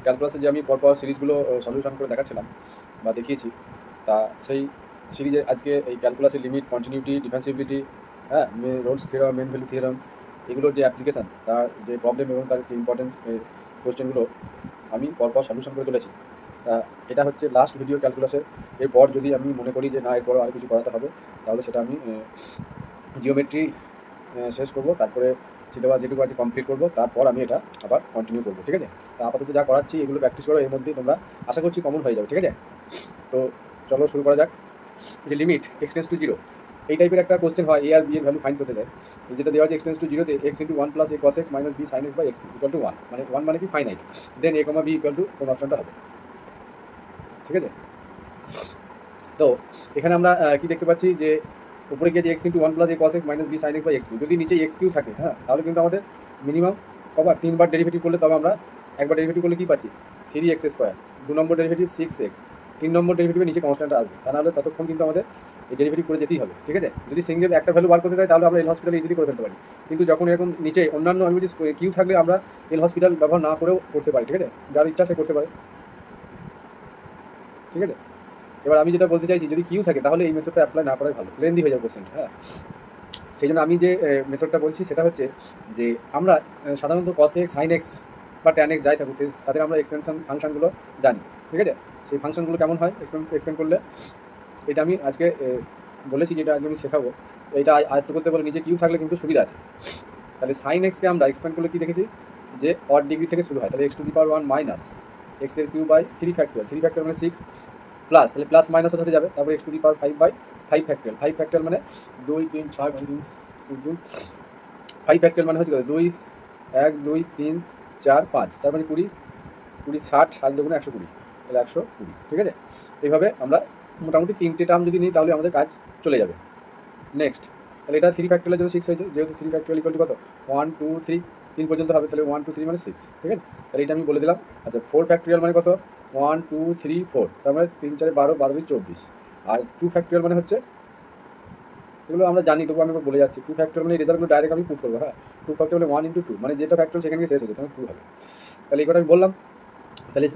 ক্যালকুলাসে যে আমি পরপর সিরিজগুলো সলিউশন করে দেখাচ্ছিলাম বা দেখিয়েছি, তা সেই সিরিজে আজকে এই ক্যালকুলাসের লিমিট, কন্টিনিউটি, ডিফেন্সিবিলিটি, হ্যাঁ, Rolle's theorem, mean value theorem, এগুলোর যে অ্যাপ্লিকেশান, তার যে প্রবলেম এবং তার যে ইম্পর্টেন্ট কোয়েশ্চেনগুলো আমি পরপর সলিউশন করে চলেছি। তা এটা হচ্ছে লাস্ট ভিডিও ক্যালকুলাসের। এরপর যদি আমি মনে করি যে না, এরপর আর কিছু করাতে হবে, তাহলে সেটা আমি জিওমেট্রি শেষ করব, তারপরে সেটা যেটুকু আছে কমপ্লিট করব, তারপর আমি এটা আবার কন্টিনিউ করবো। ঠিক আছে? তা আপাতত যা করাচ্ছি এগুলো প্র্যাকটিস করো, এর মধ্যে তোমরা আশা করছি কমন হয়ে যাবে। ঠিক আছে? তো চলো শুরু করা যাক। যে লিমিট এক্সটেন্স টু জিরো, এই টাইপের একটা কোশ্চেন হয়, এ আর বি এর ভ্যালু ফাইন্ড করতে দেয়। যেটা দেওয়া আছে এক্সটেন্স টু জিরোতে x into one plus a cos x minus b sine x by x equal to one, মানে ওয়ান মানে কি finite, then a comma b equal to কোন অপশনটা হবে। ঠিক আছে? তো এখানে আমরা কি দেখতে পাচ্ছি যে উপরে গিয়ে যে x into one plus a cos x minus b sine x by x cube, যদি নিচে এক্স কিউ থাকে, হ্যাঁ, তাহলে কিন্তু আমাদের মিনিমাম কবার তিনবার ডেরিভেটিভ করলে তবে আমরা একবার ডেরিভেটিভ করলে কী পাচ্ছি, থ্রি এক্স স্কোয়ার, দু নম্বর ডেরিভেটিভ সিক্স এক্স, তিন নম্বর ডেরিভেটিভের নিচে কনস্ট্যান্টটা আসবে, তা নাহলে ততক্ষণ কিন্তু আমাদের এই ডেরিভেটিভ করে যেতেই হবে। ঠিক আছে? যদি সিঙ্গেল একটা ভ্যালু বার করতে চাই তাহলে আমরা এল হসপিটাল ইজিলি করে ফেলতে পারি, কিন্তু যখন এরকম নিচে অন্যান্য অ্যামিউনিটিস কিউ থাকলে আমরা এল হসপিটাল ব্যবহার না করেও করতে পারি। ঠিক আছে? যার ইচ্ছা সে করতে পারে। ঠিক আছে? এবার আমি যেটা বলতে চাইছি, যদি কিউ থাকে তাহলে এই মেথডটা অ্যাপ্লাই না করাই ভালো, লেন্দি হয়ে যাবে কোশ্চেনটা। হ্যাঁ, সেই জন্য আমি যে মেথডটা বলছি সেটা হচ্ছে যে আমরা সাধারণত কস এক্স, সাইন এক্স বা ট্যান এক্স যাই থাকুক, তাদের আমরা এক্সপেনশন ফাংশনগুলো জানি। ঠিক আছে? সেই ফাংশনগুলো কেমন হয় এক্সপ্লেন করলে, এটা আমি আজকে বলেছি, যেটা আজকে আমি শেখাবো। এটা আয়ত্ত করতে বলে নিচে কিউ থাকলে কিন্তু সুবিধা আছে। তাহলে সাইন এক্সকে আমরা এক্সপ্লেন করলে কী দেখেছি, যে অড ডিগ্রি থেকে শুরু হয়, তাহলে x to the power one minus x এর cube by three factorial, three factorial মানে সিক্স, প্লাস, তাহলে প্লাস মাইনাস হতে যাবে, তারপরে x to the power five by five factorial, five factorial মানে দুই তিন ছয় দুই, ফাইভ ফ্যাক্টরিয়াল মানে হচ্ছে দুই এক দুই তিন চার পাঁচ, চার পাঁচে কুড়ি, কুড়ি ষাট, ষাট দুগুণে একশো কুড়ি, তাহলে একশো কুড়ি। ঠিক আছে? এইভাবে আমরা মোটামুটি তিনটে টার্ম যদি নিই তাহলে আমাদের কাজ চলে যাবে। নেক্সট, তাহলে এটা থ্রি ফ্যাক্টরিয়ালের জন্য সিক্স হয়েছে, যেহেতু থ্রি ফ্যাক্টরিয়াল ইকুয়াল টু কত, ওয়ান টু থ্রি, তিন পর্যন্ত হবে, তাহলে ওয়ান টু থ্রি মানে সিক্স। ঠিক আছে? তাহলে এটা আমি বলে দিলাম। আচ্ছা, ফোর ফ্যাক্টরিয়াল মানে কত, ওয়ান টু থ্রি ফোর, তার মানে তিন চারে বারো, বারো দুই চব্বিশ। আর টু ফ্যাক্টরিয়াল মানে হচ্ছে, এগুলো আমরা জানি তবু আমি বলে যাচ্ছি, টু ফ্যাক্টরিয়াল মানে রেজাল্টগুলো ডাইরেক্ট আমি পুট করবো। হ্যাঁ, টু ফ্যাক্টরিয়াল মানে ওয়ান ইন্টু টু, মানে যেটা ফ্যাক্টরিয়াল সেখানে গিয়ে শেষ হয়েছে, তখন টু হবে। তাহলে এই কথা আমি বললাম। তাহলে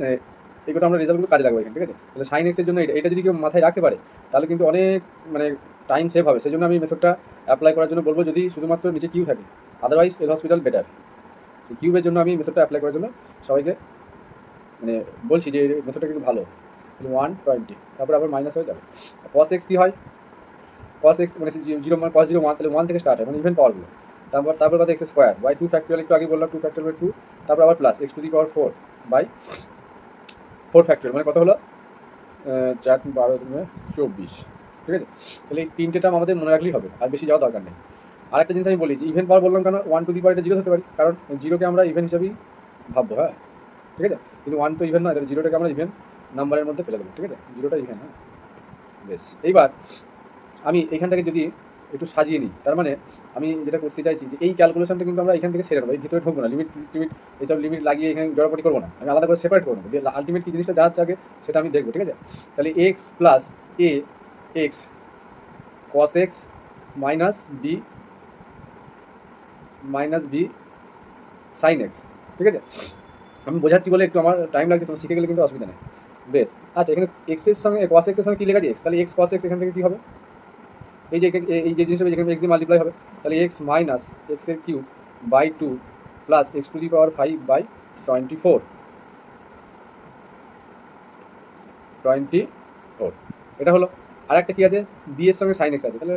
এগুলো আমরা রেজাল্টগুলো কাজে লাগবো এখানে। ঠিক আছে? তাহলে সাইন এক্সের জন্য এটা যদি কেউ মাথায় রাখতে পারে তাহলে কিন্তু অনেক মানে টাইম সেভ হবে। সেই জন্য আমি মেথডটা অ্যাপ্লাই করার জন্য বলবো, যদি শুধুমাত্র নিচে কিউ থাকে, আদারওয়াইজ এল হসপিটাল বেটার। সেই কিউবের জন্য আমি মেথডটা অ্যাপ্লাই করার জন্য সবাইকে মানে বলছি যে মেথডটা কিন্তু ভালো। ওয়ান টোয়েন্টি, তারপরে আবার মাইনাস হয়ে যাবে। কস এক্স কী হয়, কস এক্স মানে জিরো, মানে কস জিরো ওয়ান, তাহলে ওয়ান থেকে স্টার্ট হয়, মানে ইভেন পাওয়ারগুলো। তারপর কত x square by two factorial, একটু আগে বললাম টু ফ্যাক্টরিয়াল বাই টু, তারপর আবার plus x to the power four by four factorial, মানে কত হলো, চার বারো চব্বিশ। ঠিক আছে? তাহলে এই তিনটে টার্ম আমাদের মনে রাখলেই হবে, আর বেশি যাওয়ার দরকার নেই। আর একটা জিনিস আমি বলি, যে ইভেন পাওয়ার বললাম কেন, ওয়ান টু দি পাওয়ার এটা জিরো হতে পারি, কারণ জিরোকে আমরা ইভেন হিসাবেই ভাববো। হ্যাঁ, ঠিক আছে? কিন্তু ওয়ান তো ইভেন নয়, তাহলে জিরোটাকে আমরা ইভেন নাম্বারের মধ্যে ফেলে দেবো। ঠিক আছে? জিরোটা ইভেন। হ্যাঁ, বেশ। এইবার আমি এখানটাকে যদি একটু সাজিয়ে নিই, তার মানে আমি যেটা করতে চাইছি যে এই ক্যালকুলেশনটা কিন্তু আমরা এখান থেকে সেরে নেবো, এই ভিতরে ঢুকবো না, লিমিট টিমিট এইসব লিমিট লাগিয়ে এখানে জড়াপটি করবো না, আমি আলাদা করে সেপারেট করবো, যে আলটিমেট কী জিনিসটা দেখাচ্ছে আগে সেটা আমি দেখবো। ঠিক আছে? তাহলে x plus a x cos x minus b sine x. ঠিক আছে? আমি বোঝাচ্ছি বলে একটু আমার টাইম লাগছে, তোমার শিখে গেলে কিন্তু অসুবিধা নেই। বেশ। আচ্ছা, এখানে এক্সের সঙ্গে কস এক্সের সঙ্গে কী লেখা আছে, এক্স, তাহলে এক্স কস এক্স এখান থেকে কী হবে, এই যে জিনিসটা যেখানে এক্স দিয়ে মাল্টিপ্লাই হবে, তাহলে এক্স মাইনাস এক্সের cube by two plus x to the power five by twenty four, এটা হলো। আর একটা কী আছে, বি এর সঙ্গে সাইন এক্স আছে, তাহলে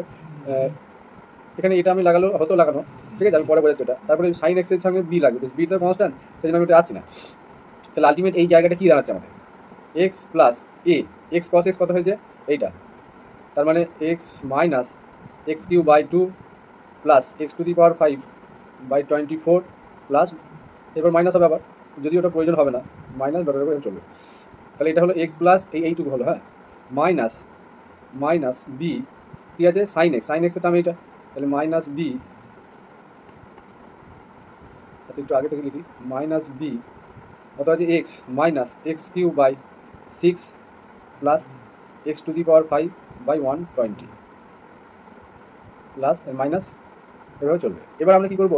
এখানে এটা আমি লাগানো। ঠিক আছে? আমি পরে বোঝাচ্ছি এটা। তারপরে সাইন এক্সের সঙ্গে বি লাগবে, বি তো কনস্ট্যান্ট, সেই জন্য আমি ওটা আসছি না। তাহলে আলটিমেট এই জায়গাটা কী দাঁড়াচ্ছে আমাদের, x plus a x cos x কত হয়েছে এইটা, তার মানে x minus x cube by two plus x to the power five by twenty four plus, এবার মাইনাস হবে আবার, যদি ওটা প্রয়োজন হবে না, মাইনাস ডটের করে চলবে। তাহলে এটা হলো এক্স প্লাস এইটুকু হলো, হ্যাঁ, মাইনাস বি, ঠিক আছে, সাইন এক্সের টার্ম এইটা, তাহলে মাইনাস বি, আচ্ছা একটু আগে থেকে লিখি, মাইনাস বি কত আছে, x minus x cube by six plus x to the power five by one twenty plus minus, এভাবে চলবে। এবার আমরা কী করবো,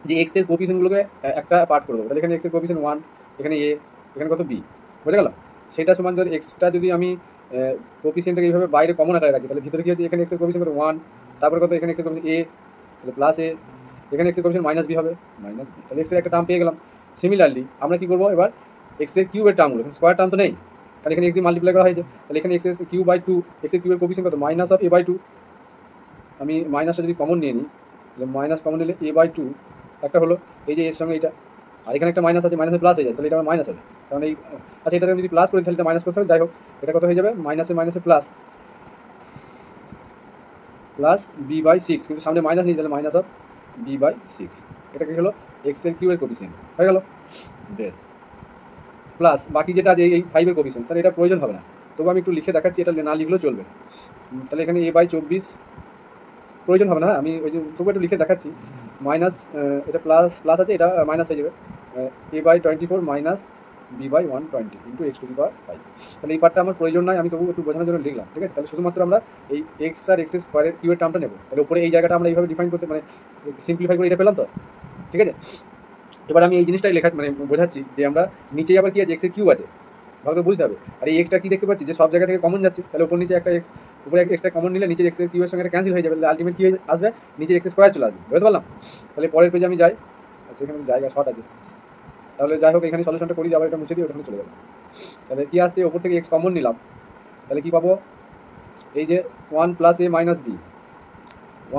যে এক্সের কোপিশনগুলোকে একটা পার্ট করে দেবো, তাহলে এখানে এক্সের কোপিশন ওয়ান, এখানে এ, এখানে কত বি, বোঝা গেল? সেটা সমান যদি এক্সটা যদি আমি কোপিসিয়েন্টটাকে এইভাবে বাইরে কমন আকারে রাখি, তাহলে ভিতরে কি হচ্ছে, এখানে এক্সের কোপিসিয়েন্ট কত 1, তারপরে কত এখানে এক্সের কোপিসিয়েন্ট এ, তাহলে প্লাস এ, এখানে এক্সের কোপিসিয়েন্ট মাইনাস বি হবে, মাইনাস বি, তাহলে এক্সের একটা টার্ম পেয়ে গেলাম। সিমিলারলি আমরা কি করবো এবার, এক্সের কিউবের টার্মগুলো, স্কোয়ার টার্ম তো নেই, কারণ এখানে এক্স দিয়ে মাল্টিপ্লাই করা হয়েছে, তাহলে এখানে এক্স কিউ বাই টু, এক্সের কিউবের কোপিসিয়েন্ট কত minus of a by two, আমি মাইনাসটা যদি কমন নিয়ে নিই, তাহলে মাইনাস কমন নিলে এ বাই টু একটা হলো, এই যে এর সঙ্গে এটা, আর এখানে একটা মাইনাস আছে, মাইনাসে প্লাস হয়ে যায়, তাহলে এটা আমার মাইনাস হবে, কারণ এই, আচ্ছা এটা আমি যদি প্লাস করি তাহলে এটা মাইনাস করতে হবে, যাই হোক এটা কত হয়ে যাবে, মাইনাসে মাইনাসে plus, plus b by six, কিন্তু সামনে মাইনাস নিয়ে তাহলে minus of b by six, এটা কি হলো এক্সের কিউবের কোপিসিয়েন্ট হয়ে গেল, বেশ। প্লাস বাকি যেটা আছে এই ফাইভের কোপিসিয়েন্ট, তাহলে এটা প্রয়োজন হবে না, তবু আমি একটু লিখে দেখাচ্ছি, এটা না লিখলেও চলবে। তাহলে এখানে এ বাই 24 প্রয়োজন হবে না, আমি ওই যে তবু একটু লিখে দেখাচ্ছি, মাইনাস, এটা প্লাস প্লাস আছে, এটা মাইনাস হয়ে যাবে, a by 24 minus b by 120 into x to the power 5, তাহলে এই পার্টটা আমার প্রয়োজন নাই, আমি তবু একটু বোঝানোর জন্য লিখলাম, ঠিক আছে? তাহলে শুধুমাত্র আমরা এই এক্স আর এক্স স্কোয়ারের কিউবের টার্মটা নেবো, তাহলে উপরে এই জায়গাটা আমরা এইভাবে ডিফাইন করতে, মানে সিম্পলিফাই করে এটা পেলাম তো, ঠিক আছে? এবার আমি এই জিনিসটাই লেখা, মানে বোঝাচ্ছি যে আমরা নিচেই আবার কি আছে, এক্সের কিউব আছে, ভালো করে বুঝতে হবে। আর এই এক্সটা কি দেখতে পাচ্ছি যে সব জায়গা থেকে কমন যাচ্ছে, তাহলে উপর নিচে একটা এক্স, উপরে এক্সটা কমন নিলে নিচে এক্সের কিউবের সঙ্গে ক্যান্সেল হয়ে যাবে, তাহলে আলটিমেট কি আসবে, নিচে এক্স স্কোয়ার চলে আসবে, বুঝতে পারলাম? তাহলে পরের পেজে আমি যাই, আচ্ছা এখানে জায়গা শর্ট আছে, তাহলে যাই হোক এখানে সলিউশনটা করি, আবার এটা মুছে দিই, ওখানে চলে যাবে। তাহলে কি আসছে, ওপর থেকে এক্স কমন নিলাম, তাহলে কি পাবো, এই যে 1 plus a minus B,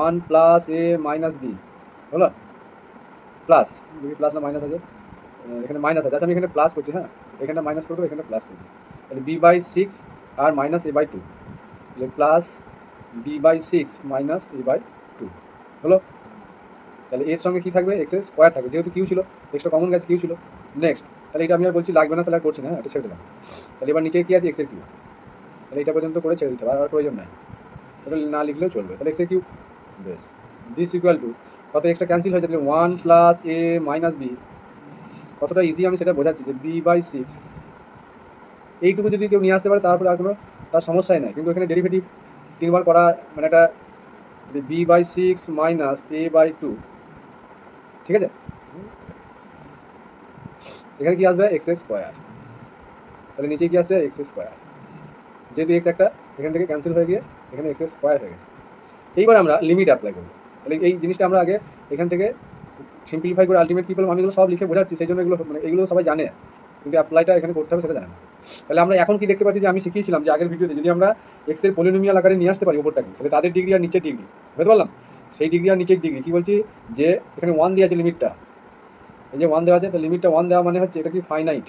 1 plus a minus B হলো, প্লাস, প্লাস না মাইনাস আছে, এখানে মাইনাস আছে, আচ্ছা আমি এখানে প্লাস করছি, হ্যাঁ এখানে মাইনাস করবো, এখানে প্লাস করবো, তাহলে বি বাই সিক্স আর মাইনাস এ বাই টু, তাহলে plus b by six minus a by two হলো। তাহলে এর সঙ্গে কী থাকবে, এক্স এর স্কোয়ার থাকবে, যেহেতু কিউ ছিল, এক্সটা কমন গেছে, কিউ ছিল। নেক্সট, তাহলে এটা আমি আর বলছি লাগবে না, তাহলে আর করছি না, হ্যাঁ এটা ছেড়ে দিলাম। তাহলে এবার নিচে কী আছে, এক্সের কিউ, তাহলে এটা পর্যন্ত করে ছেড়ে দিতে হবে, আর প্রয়োজন নাই, তাহলে না লিখলেও চলবে। তাহলে এক্সের কিউ, বেশ, দিস ইকুয়াল টু কত, এক্সটা ক্যান্সেল হয়ে যাবে, 1 প্লাস এ মাইনাস বি, কতটা ইজি আমি সেটা বোঝাচ্ছি, যে বি বাই সিক্স, এইটুকু যদি কেউ নিয়ে আসতে পারে তারপরে আর কোনো তার সমস্যাই নাই, কিন্তু এখানে ডেরিভেটিভ তিনবার করা, মানে একটা b by six minus a by two, ঠিক আছে? এখানে কি আসবে, এক্স স্কোয়ার, তাহলে নিচে কি আসছে, এক্স স্কোয়ার, যেহেতু এক্স একটা এখান থেকে ক্যান্সেল হয়ে গিয়ে এখানে এক্স স্কোয়ার হয়ে গেছে। এইবার আমরা লিমিট অ্যাপ্লাই করবো, তাহলে এই জিনিসটা আমরা আগে এখান থেকে সিম্পলিফাই করে আলটিমেট কী করলাম, আমি এগুলো সব লিখে বোঝাচ্ছি, সেই জন্য এগুলো, মানে এগুলো সবাই জানে, কিন্তু অ্যাপ্লাইটা এখানে করতে হবে সেটা জানে না। তাহলে আমরা এখন কি দেখতে পাচ্ছি, যে আমি শিখিয়েছিলাম যে আগের ভিডিওতে, যদি আমরা এক্সের পলিনোমিয়াল আকারে নিয়ে আসতে পারি উপরটাকে, তাহলে তাদের ডিগ্রি আর নিচের ডিগ্রি, বুঝতে পারলাম? সেই ডিগ্রি আর নিচের ডিগ্রি কী বলছি, যে এখানে 1 দেওয়া আছে লিমিটটা, এই যে 1 দেওয়া আছে, তো লিমিটটা 1 দেওয়া মানে হচ্ছে এটা কি ফাইনাইট,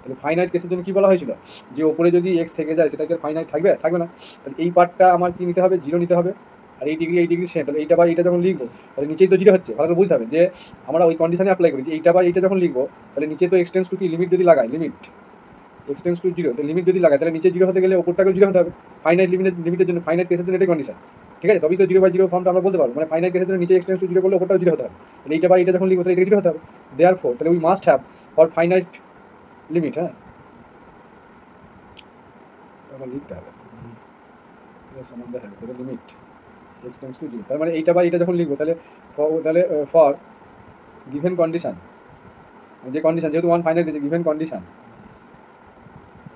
তাহলে ফাইনাইট কেসের জন্য কী বলা হয়েছিল, যে ওপরে যদি এক্স থেকে যায় সেটা কি ফাইনাইট থাকবে, থাকবে না, তাহলে এই পার্টটা আমার কি নিতে হবে, 0 নিতে হবে, আর এই ডিগ্রি সেম, তাহলে এইটা বা এইটা যখন লিখবো তাহলে নিচেই তো 0 হচ্ছে, ভালো করে বুঝতে হবে যে আমরা ওই কন্ডিশনে অ্যাপ্লাই করি, যে এইটা বা এইটা যখন লিখবো তাহলে নিচে তো এক্সটেন্স টু কি, লিমিট যদি লাগাই, লিমিট এক্সটেন্স টু 0, তাহলে লিমিট যদি লাগাই তাহলে নিচে 0 হতে গেলে ওপরটাকেও 0 হতে হবে, ফাইনাইট লিমিটের জন্য, ফাইনাইট কেসের জন্য এটাই কন্ডিশন, ঠিক আছে? তবেই তো 0/0 ফর্মটা আমরা বলতে পারবো, মানে ফাইনাইট কেসের জন্য নিচে এক্সটেন্স টু 0 করলে ওপরটাও 0 হতে হবে, তাহলে এইটা বা এইটা যখন লিখবো তাহলে এটা 0 হতে হবে, দেয়ারফর তাহলে we must have for finite limit, হ্যাঁ লিখতে হবে, সমান দেখা যাবে, তাহলে লিমিট এক্সটেন্স টু 0, তার মানে এইটা বা এইটা যখন লিখবো তাহলে ফর গিভেন কন্ডিশন, যে কন্ডিশন যেহেতু 1 ফাইনাইট দিয়েছে, গিভেন কন্ডিশন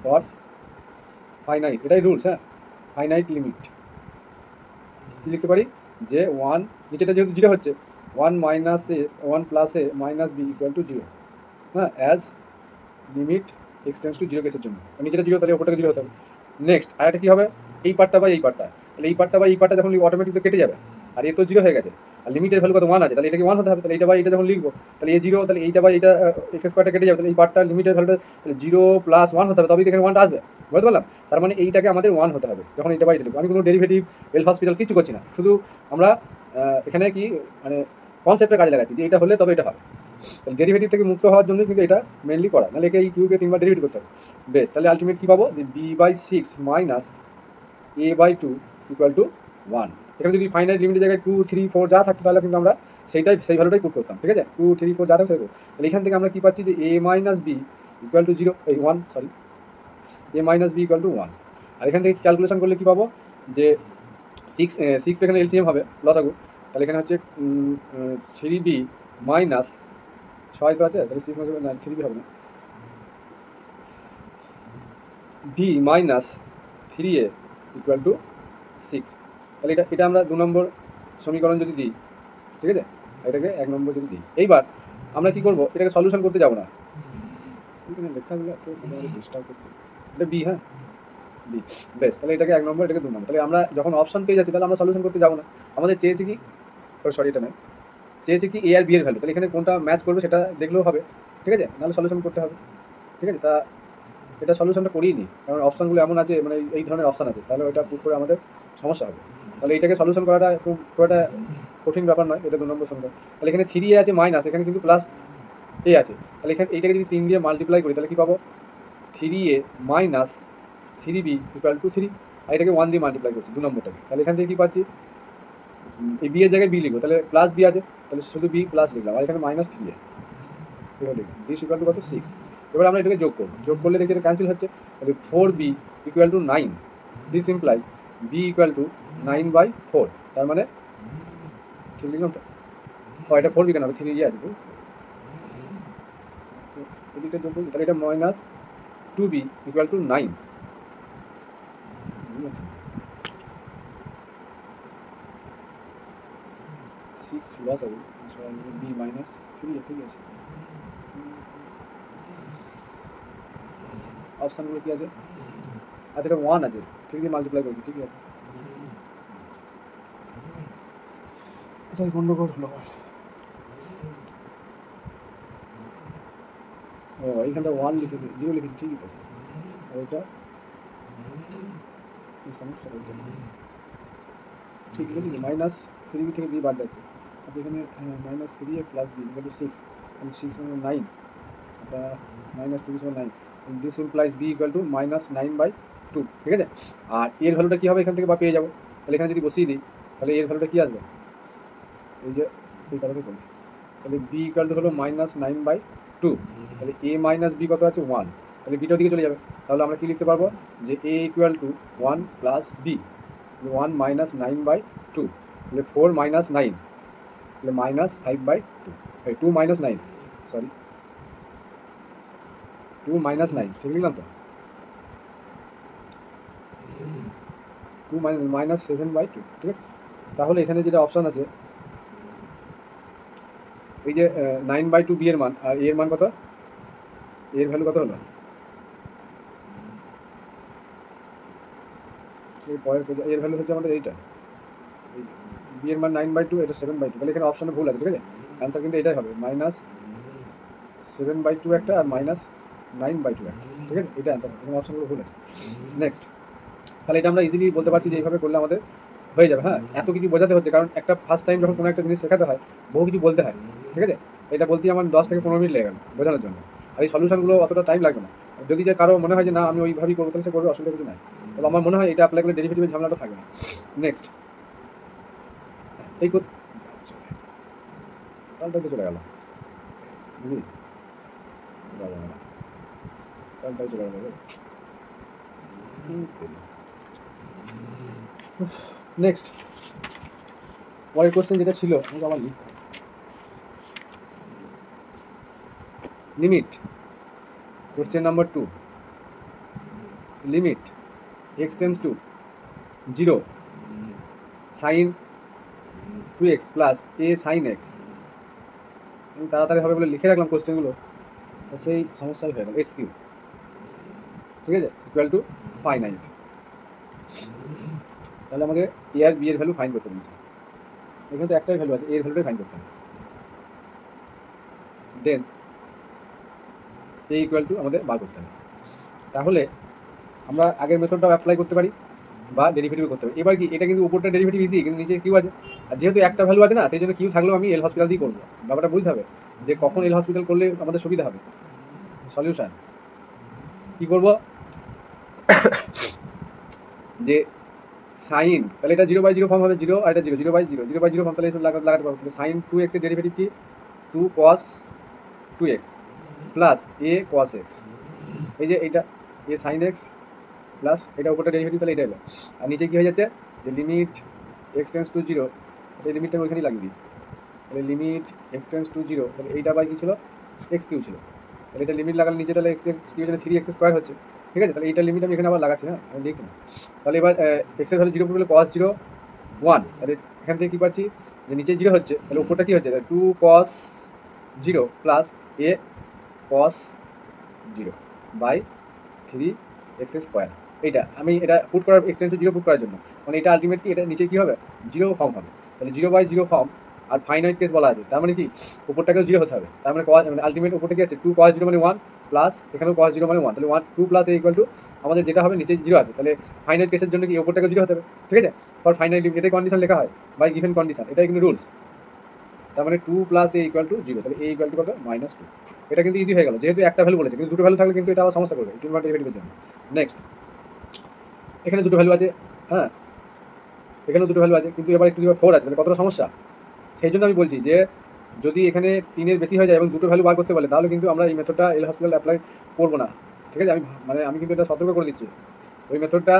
ফর ফাইনাইট, এটাই রুলস, হ্যাঁ ফাইনাইট লিমিট কী লিখতে পারি, যে 1 নিচেটা যেহেতু 0 হচ্ছে, 1 minus a 1 plus a minus b equal to 0, হ্যাঁ অ্যাজ লিমিট এক্সটেন্স টু 0 কেসের জন্য, নিচেটা 0 তাহলে ওপরটাকে 0 হতে হবে। নেক্সট আরেকটা কী হবে, এই পার্টটা বা এই পার্টটা, তাহলে এই পার্টটা বা এই পার্টটা যখন অটোমেটিক কেটে যাবে, আর এ তো 0 হয়ে গেছে, আর লিমিটের ভ্যালু কত 1 আছে, তাহলে এটাকে 1 হতে হবে, তাহলে এইটা বা এইটা যখন লিখবো তাহলে এ 0, তাহলে এইটা বা এইটা এক্স স্কোয়ারটা কেটে যাবে, তাহলে এই পার্টটা লিমিটের ভ্যালুটা তাহলে 0 প্লাস 1 হতে হবে, তবেই এখানে 1টা আসবে, বুঝতে পারলাম? তার মানে এইটাকে আমাদের 1 হতে হবে যখন এইটা বা এইটা লিখবো, আমি কোনো ডেরিভেটিভ এল হসপিটাল কিছু করছি না, শুধু আমরা এখানে কি মানে কনসেপ্টটা কাজে লাগাচ্ছি, যে এটা হলে তবে এটা হবে, তাহলে ডেরিভেটিভ থেকে মুক্ত হওয়ার জন্য কিন্তু এটা মেনলি করা, নাহলে এই কিউকে 3বার ডেরিভেটিভ করতে হবে। বেশ, তাহলে আলটিমেট কী পাবো, যে b by six minus a by two equal to 1, এখানে যদি ফাইনাইট লিমিটের জায়গায় 2, 3, 4 যা থাকতো তাহলে কিন্তু আমরা সেই ভ্যালুটাই পুট করতাম, ঠিক আছে? 2, 3, 4 যা থাকতো সেগুলো, তাহলে এখান থেকে আমরা কী পাচ্ছি, যে a minus b equal to 0, এই 1 sorry, a minus b equal to 1, আর এখান থেকে ক্যালকুলেশন করলে কী পাবো, যে 6 এখানে এলসিএম হবে লসাগু, তাহলে এখানে হচ্ছে 3b মাইনাস ছয় তো আছে, তাহলে 6 না 3b হবে না, b minus 3a equal to 6। তাহলে এটা আমরা 2 নম্বর সমীকরণ যদি দিই, ঠিক আছে, এটাকে 1 নম্বর যদি দিই, এইবার আমরা কি করব, এটাকে সলিউশন করতে যাব না, এখানে লেখাগুলো তো আমাদের ডিস্টার্ব করছে, এটা বি, হ্যাঁ বি, বেশ, তাহলে এটাকে 1 নম্বর, এটাকে 2 নম্বর। তাহলে আমরা যখন অপশন পেয়ে যাচ্ছি তাহলে আমরা সলিউশন করতে যাব না, আমাদের চেয়েছে কি, সরি এটা নয়, চেয়েছে কি এ আর বি এর ভ্যালু, তাহলে এখানে কোনটা ম্যাচ করবে সেটা দেখলেও হবে, ঠিক আছে, নাহলে সলিউশন করতে হবে, ঠিক আছে। তা এটা সলিউশনটা করিয়ে নিই, কারণ অপশানগুলো এমন আছে, মানে এই ধরনের অপশান আছে, তাহলে ওইটা পুট করে আমাদের সমস্যা হবে। তাহলে এটাকে সলিউশন করাটা খুব একটা কঠিন ব্যাপার নয়, এটা 2 নম্বর সমীকরণ। তাহলে এখানে 3a আছে মাইনাস, এখানে কিন্তু প্লাস এ আছে, তাহলে এখানে এইটাকে যদি 3 দিয়ে মাল্টিপ্লাই করি তাহলে কী পাবো, 3a minus 3b equal to 3, আর এটাকে 1 দিয়ে মাল্টিপ্লাই করছি 2 নম্বরটাকে, তাহলে এখান থেকে কী পাচ্ছি, এই বি এর জায়গায় বি লিখবো, তাহলে প্লাস বি আছে, তাহলে শুধু বি প্লাস লিখলাম, আর এখানে মাইনাস 3a, এবার লিখবো দিস ইকুয়াল টু কত 6। এবার আমরা এটাকে যোগ করবো, যোগ করলে দেখি এটা ক্যান্সেল হচ্ছে, তাহলে 4b equal to 9, this imply b equal to 9/4, তার মানে ঠিক লিখলাম তো, এটা 4b কেন, 3 আছে তো, এদিকটা যোগ করবো, তাহলে এটা minus 2b equal to 9, 6 loss হবে, বি মাইনাস 3, ঠিক আছে। অপশানগুলো কী আছে, আচ্ছা এটা 1 আছে, 3 দিয়ে মাল্টিপ্লাই করছি, ঠিক আছে, কোথায় গন্ডগোল হলো, ও এইখানটা 1 লিখেছি, 0 লিখেছি, ঠিকই তো, আর এটা সমস্যা হয়েছে, ঠিক লিখেছি, মাইনাস 3b থেকে বি বাদ যাচ্ছে, আচ্ছা এখানে minus 3a plus b equal to 6, তাহলে 6 মানে 9, এটা মাইনাস 2 সমান 9, this implies b equal to minus 9/2, ঠিক আছে। আর এর ভ্যালুটা কী হবে এখান থেকে বা পেয়ে যাবো, তাহলে এখানে যদি বসিয়ে দিই তাহলে এর ভ্যালুটা কী আসবে, এই যে এই কথাটা করি, তাহলে বি ইকুয়াল টু হলো মাইনাস 9/2, তাহলে এ মাইনাস বি কত আছে 1, তাহলে বিটার দিকে চলে যাবে, তাহলে আমরা কী লিখতে পারবো যে a equal to 1 plus b, 1 minus 9/2, তাহলে 4 মাইনাস 9, তাহলে মাইনাস 5/2, 2 মাইনাস 9, সরি 2 মাইনাস 9, ঠিক লিখলাম তো, 2 মাইনাস 7/2, ঠিক আছে। তাহলে এখানে যেটা অপশান আছে, এই যে 9/2 বি এর মান, আর এর মান কত, এর ভ্যালু কত হলো, এর পরের পেজে এর ভ্যালু হচ্ছে আমাদের এইটা, বি এর মান 9/2, এটা 7/2, তাহলে এখানে অপশানে ভুল আছে, ঠিক আছে, অ্যান্সার কিন্তু এটাই হবে, মাইনাস 7/2 একটা আর মাইনাস 9/2 একটা, ঠিক আছে, এটা অ্যান্সার, এখানে অপশানগুলো ভুল আছে। নেক্সট, তাহলে এটা আমরা ইজিলি বলতে পারছি যে এইভাবে করলে আমাদের হয়ে যাবে, হ্যাঁ, এত কিছু বোঝাতে হচ্ছে, কারণ একটা ফার্স্ট টাইম যখন কোনো একটা জিনিস শেখাতে হয় বহু কিছু বলতে হয়, ঠিক আছে, এটা বলতেই আমার 10 থেকে 15 মিনিট লেগে গেল বোঝানোর জন্য, আর এই সলিউশনগুলো অতটা টাইম লাগবে না, যদি যে কারো মনে হয় যে না আমি ওইভাবেই করবো তাহলে সে করবে, অসুবিধা কিছু নাই, তবে আমার মনে হয় এটা অ্যাপ্লাই করলে ডেরিভেটিভের ঝামেলাটা থাকবে না। নেক্সট, এই কালটাই চলে গেল, বুঝলি, কালটাই চলে গেল। নেক্সট, পরের কোশ্চেন যেটা ছিল আমাকে আবার limit, question number 2, limit x tends to 0 sine 2x plus a sine x, আমি তাড়াতাড়ি হবে বলে লিখে রাখলাম কোশ্চেনগুলো, তো সেই সমস্যাই হয়ে গেল, x কিউব, ঠিক আছে, ইকুয়াল টু ফাইনাইট, তাহলে আমাকে এ আর বি এর ভ্যালু ফাইন করতে দিয়েছে, এখানে তো একটাই ভ্যালু আছে, এর ভ্যালুটাই ফাইন করতে হবে, দেন এ ইকুয়াল টু আমাদের বার করতে হবে। তাহলে আমরা আগের মেথডটাও অ্যাপ্লাই করতে পারি বা ডেরিভেটিভ করতে পারি। এবার কি, এটা কিন্তু উপরটা ডেরিভেটিভ ইজি, কিন্তু নিচে কিউ আছে, আর যেহেতু একটা ভ্যালু আছে না, সেই জন্য কিউ থাকলেও আমি এল হসপিটাল দিয়ে করবো, ব্যাপারটা বুঝতে হবে যে কখন এল হসপিটাল করলে আমাদের সুবিধা হবে। সলিউশন কী করবো, যে সাইন, তাহলে এটা 0/0 ফর্ম হবে 0, আর এটা 0, 0/0, 0/0 ফর্ম, তাহলে লাগাতে পারবো, তাহলে সাইন 2x এর ডেরিভেটিভ কি 2 cos 2x প্লাস এ cos x, এই যে এইটা এ সাইন x প্লাস এটা উপরটা ডেরিভেটিভ, তাহলে এটা এলো, আর নিচে কী হয়ে যাচ্ছে যে লিমিট x টেন্স টু 0, এই লিমিটটা ওইখানেই লাগিয়ে দিই, তাহলে লিমিট x টেন্স টু 0, তাহলে এইটা বাই কী ছিল এক্স কিউ ছিল, তাহলে এটা লিমিট লাগালে নিচে তাহলে এক্স এর কিউ জন্য 3x² হচ্ছে, ঠিক আছে। তাহলে এইটার লিমিট আমি এখানে আবার লাগাচ্ছি, হ্যাঁ আমি লিখি না। তাহলে এবার এক্সের ভ্যালু 0 করলে cos 0 1, তাহলে এখান থেকে কী পাচ্ছি যে নিচে 0 হচ্ছে, তাহলে উপরটা কী হচ্ছে 2 cos 0 plus a cos 0 by 3x²। এইটা আমি এটা পুট করার এক্সটেন্স টু 0 পুট করার জন্য, মানে এটা আলটিমেট কি, এটা নিচে কী হবে 0 ফর্ম হবে, তাহলে 0/0 ফর্ম আর ফাইনাইট কেস বলা আছে, তার মানে কি উপরটাকেও 0 হতে হবে, তার মানে আলটিমেট উপরটা কি আছে 2 cos 0 মানে 1 প্লাস এখানেও cos 0 মানে 1, তাহলে 1 2 প্লাস a = আমাদের যেটা হবে নিচে 0 আছে, তাহলে ফাইনাইট কেসের জন্য কি উপরটাকে 0 হতে হবে, ঠিক আছে। ফর ফাইনাইট লিমিট এটাই কন্ডিশন লেখা হয় বাই গিভেন কন্ডিশন, এটাই কিন্তু রুলস। তার মানে 2 প্লাস a = 0, তাহলে a = কত -2। এটা কিন্তু ইজি হয়ে গেল, যেহেতু একটা ভ্যালু বলেছে, কিন্তু দুটো ভ্যালু থাকলে কিন্তু এটা আবার সমস্যা করবে তিনবার ডেরিভেটিভের জন্য। নেক্সট এখানে দুটো ভ্যালু আছে, হ্যাঁ এখানেও দুটো ভ্যালু আছে, কিন্তু এবার x⁴ আছে, তাহলে কতটা সমস্যা। সেই জন্য আমি বলছি যে যদি এখানে 3-এর বেশি হয়ে যায় এবং দুটো ভ্যালু বার করতে বলে, তাহলে কিন্তু আমরা এই মেথডটা এল হসপিটাল অ্যাপ্লাই করবো না, ঠিক আছে। আমি কিন্তু এটা সতর্ক করে দিচ্ছি, ওই মেথডটা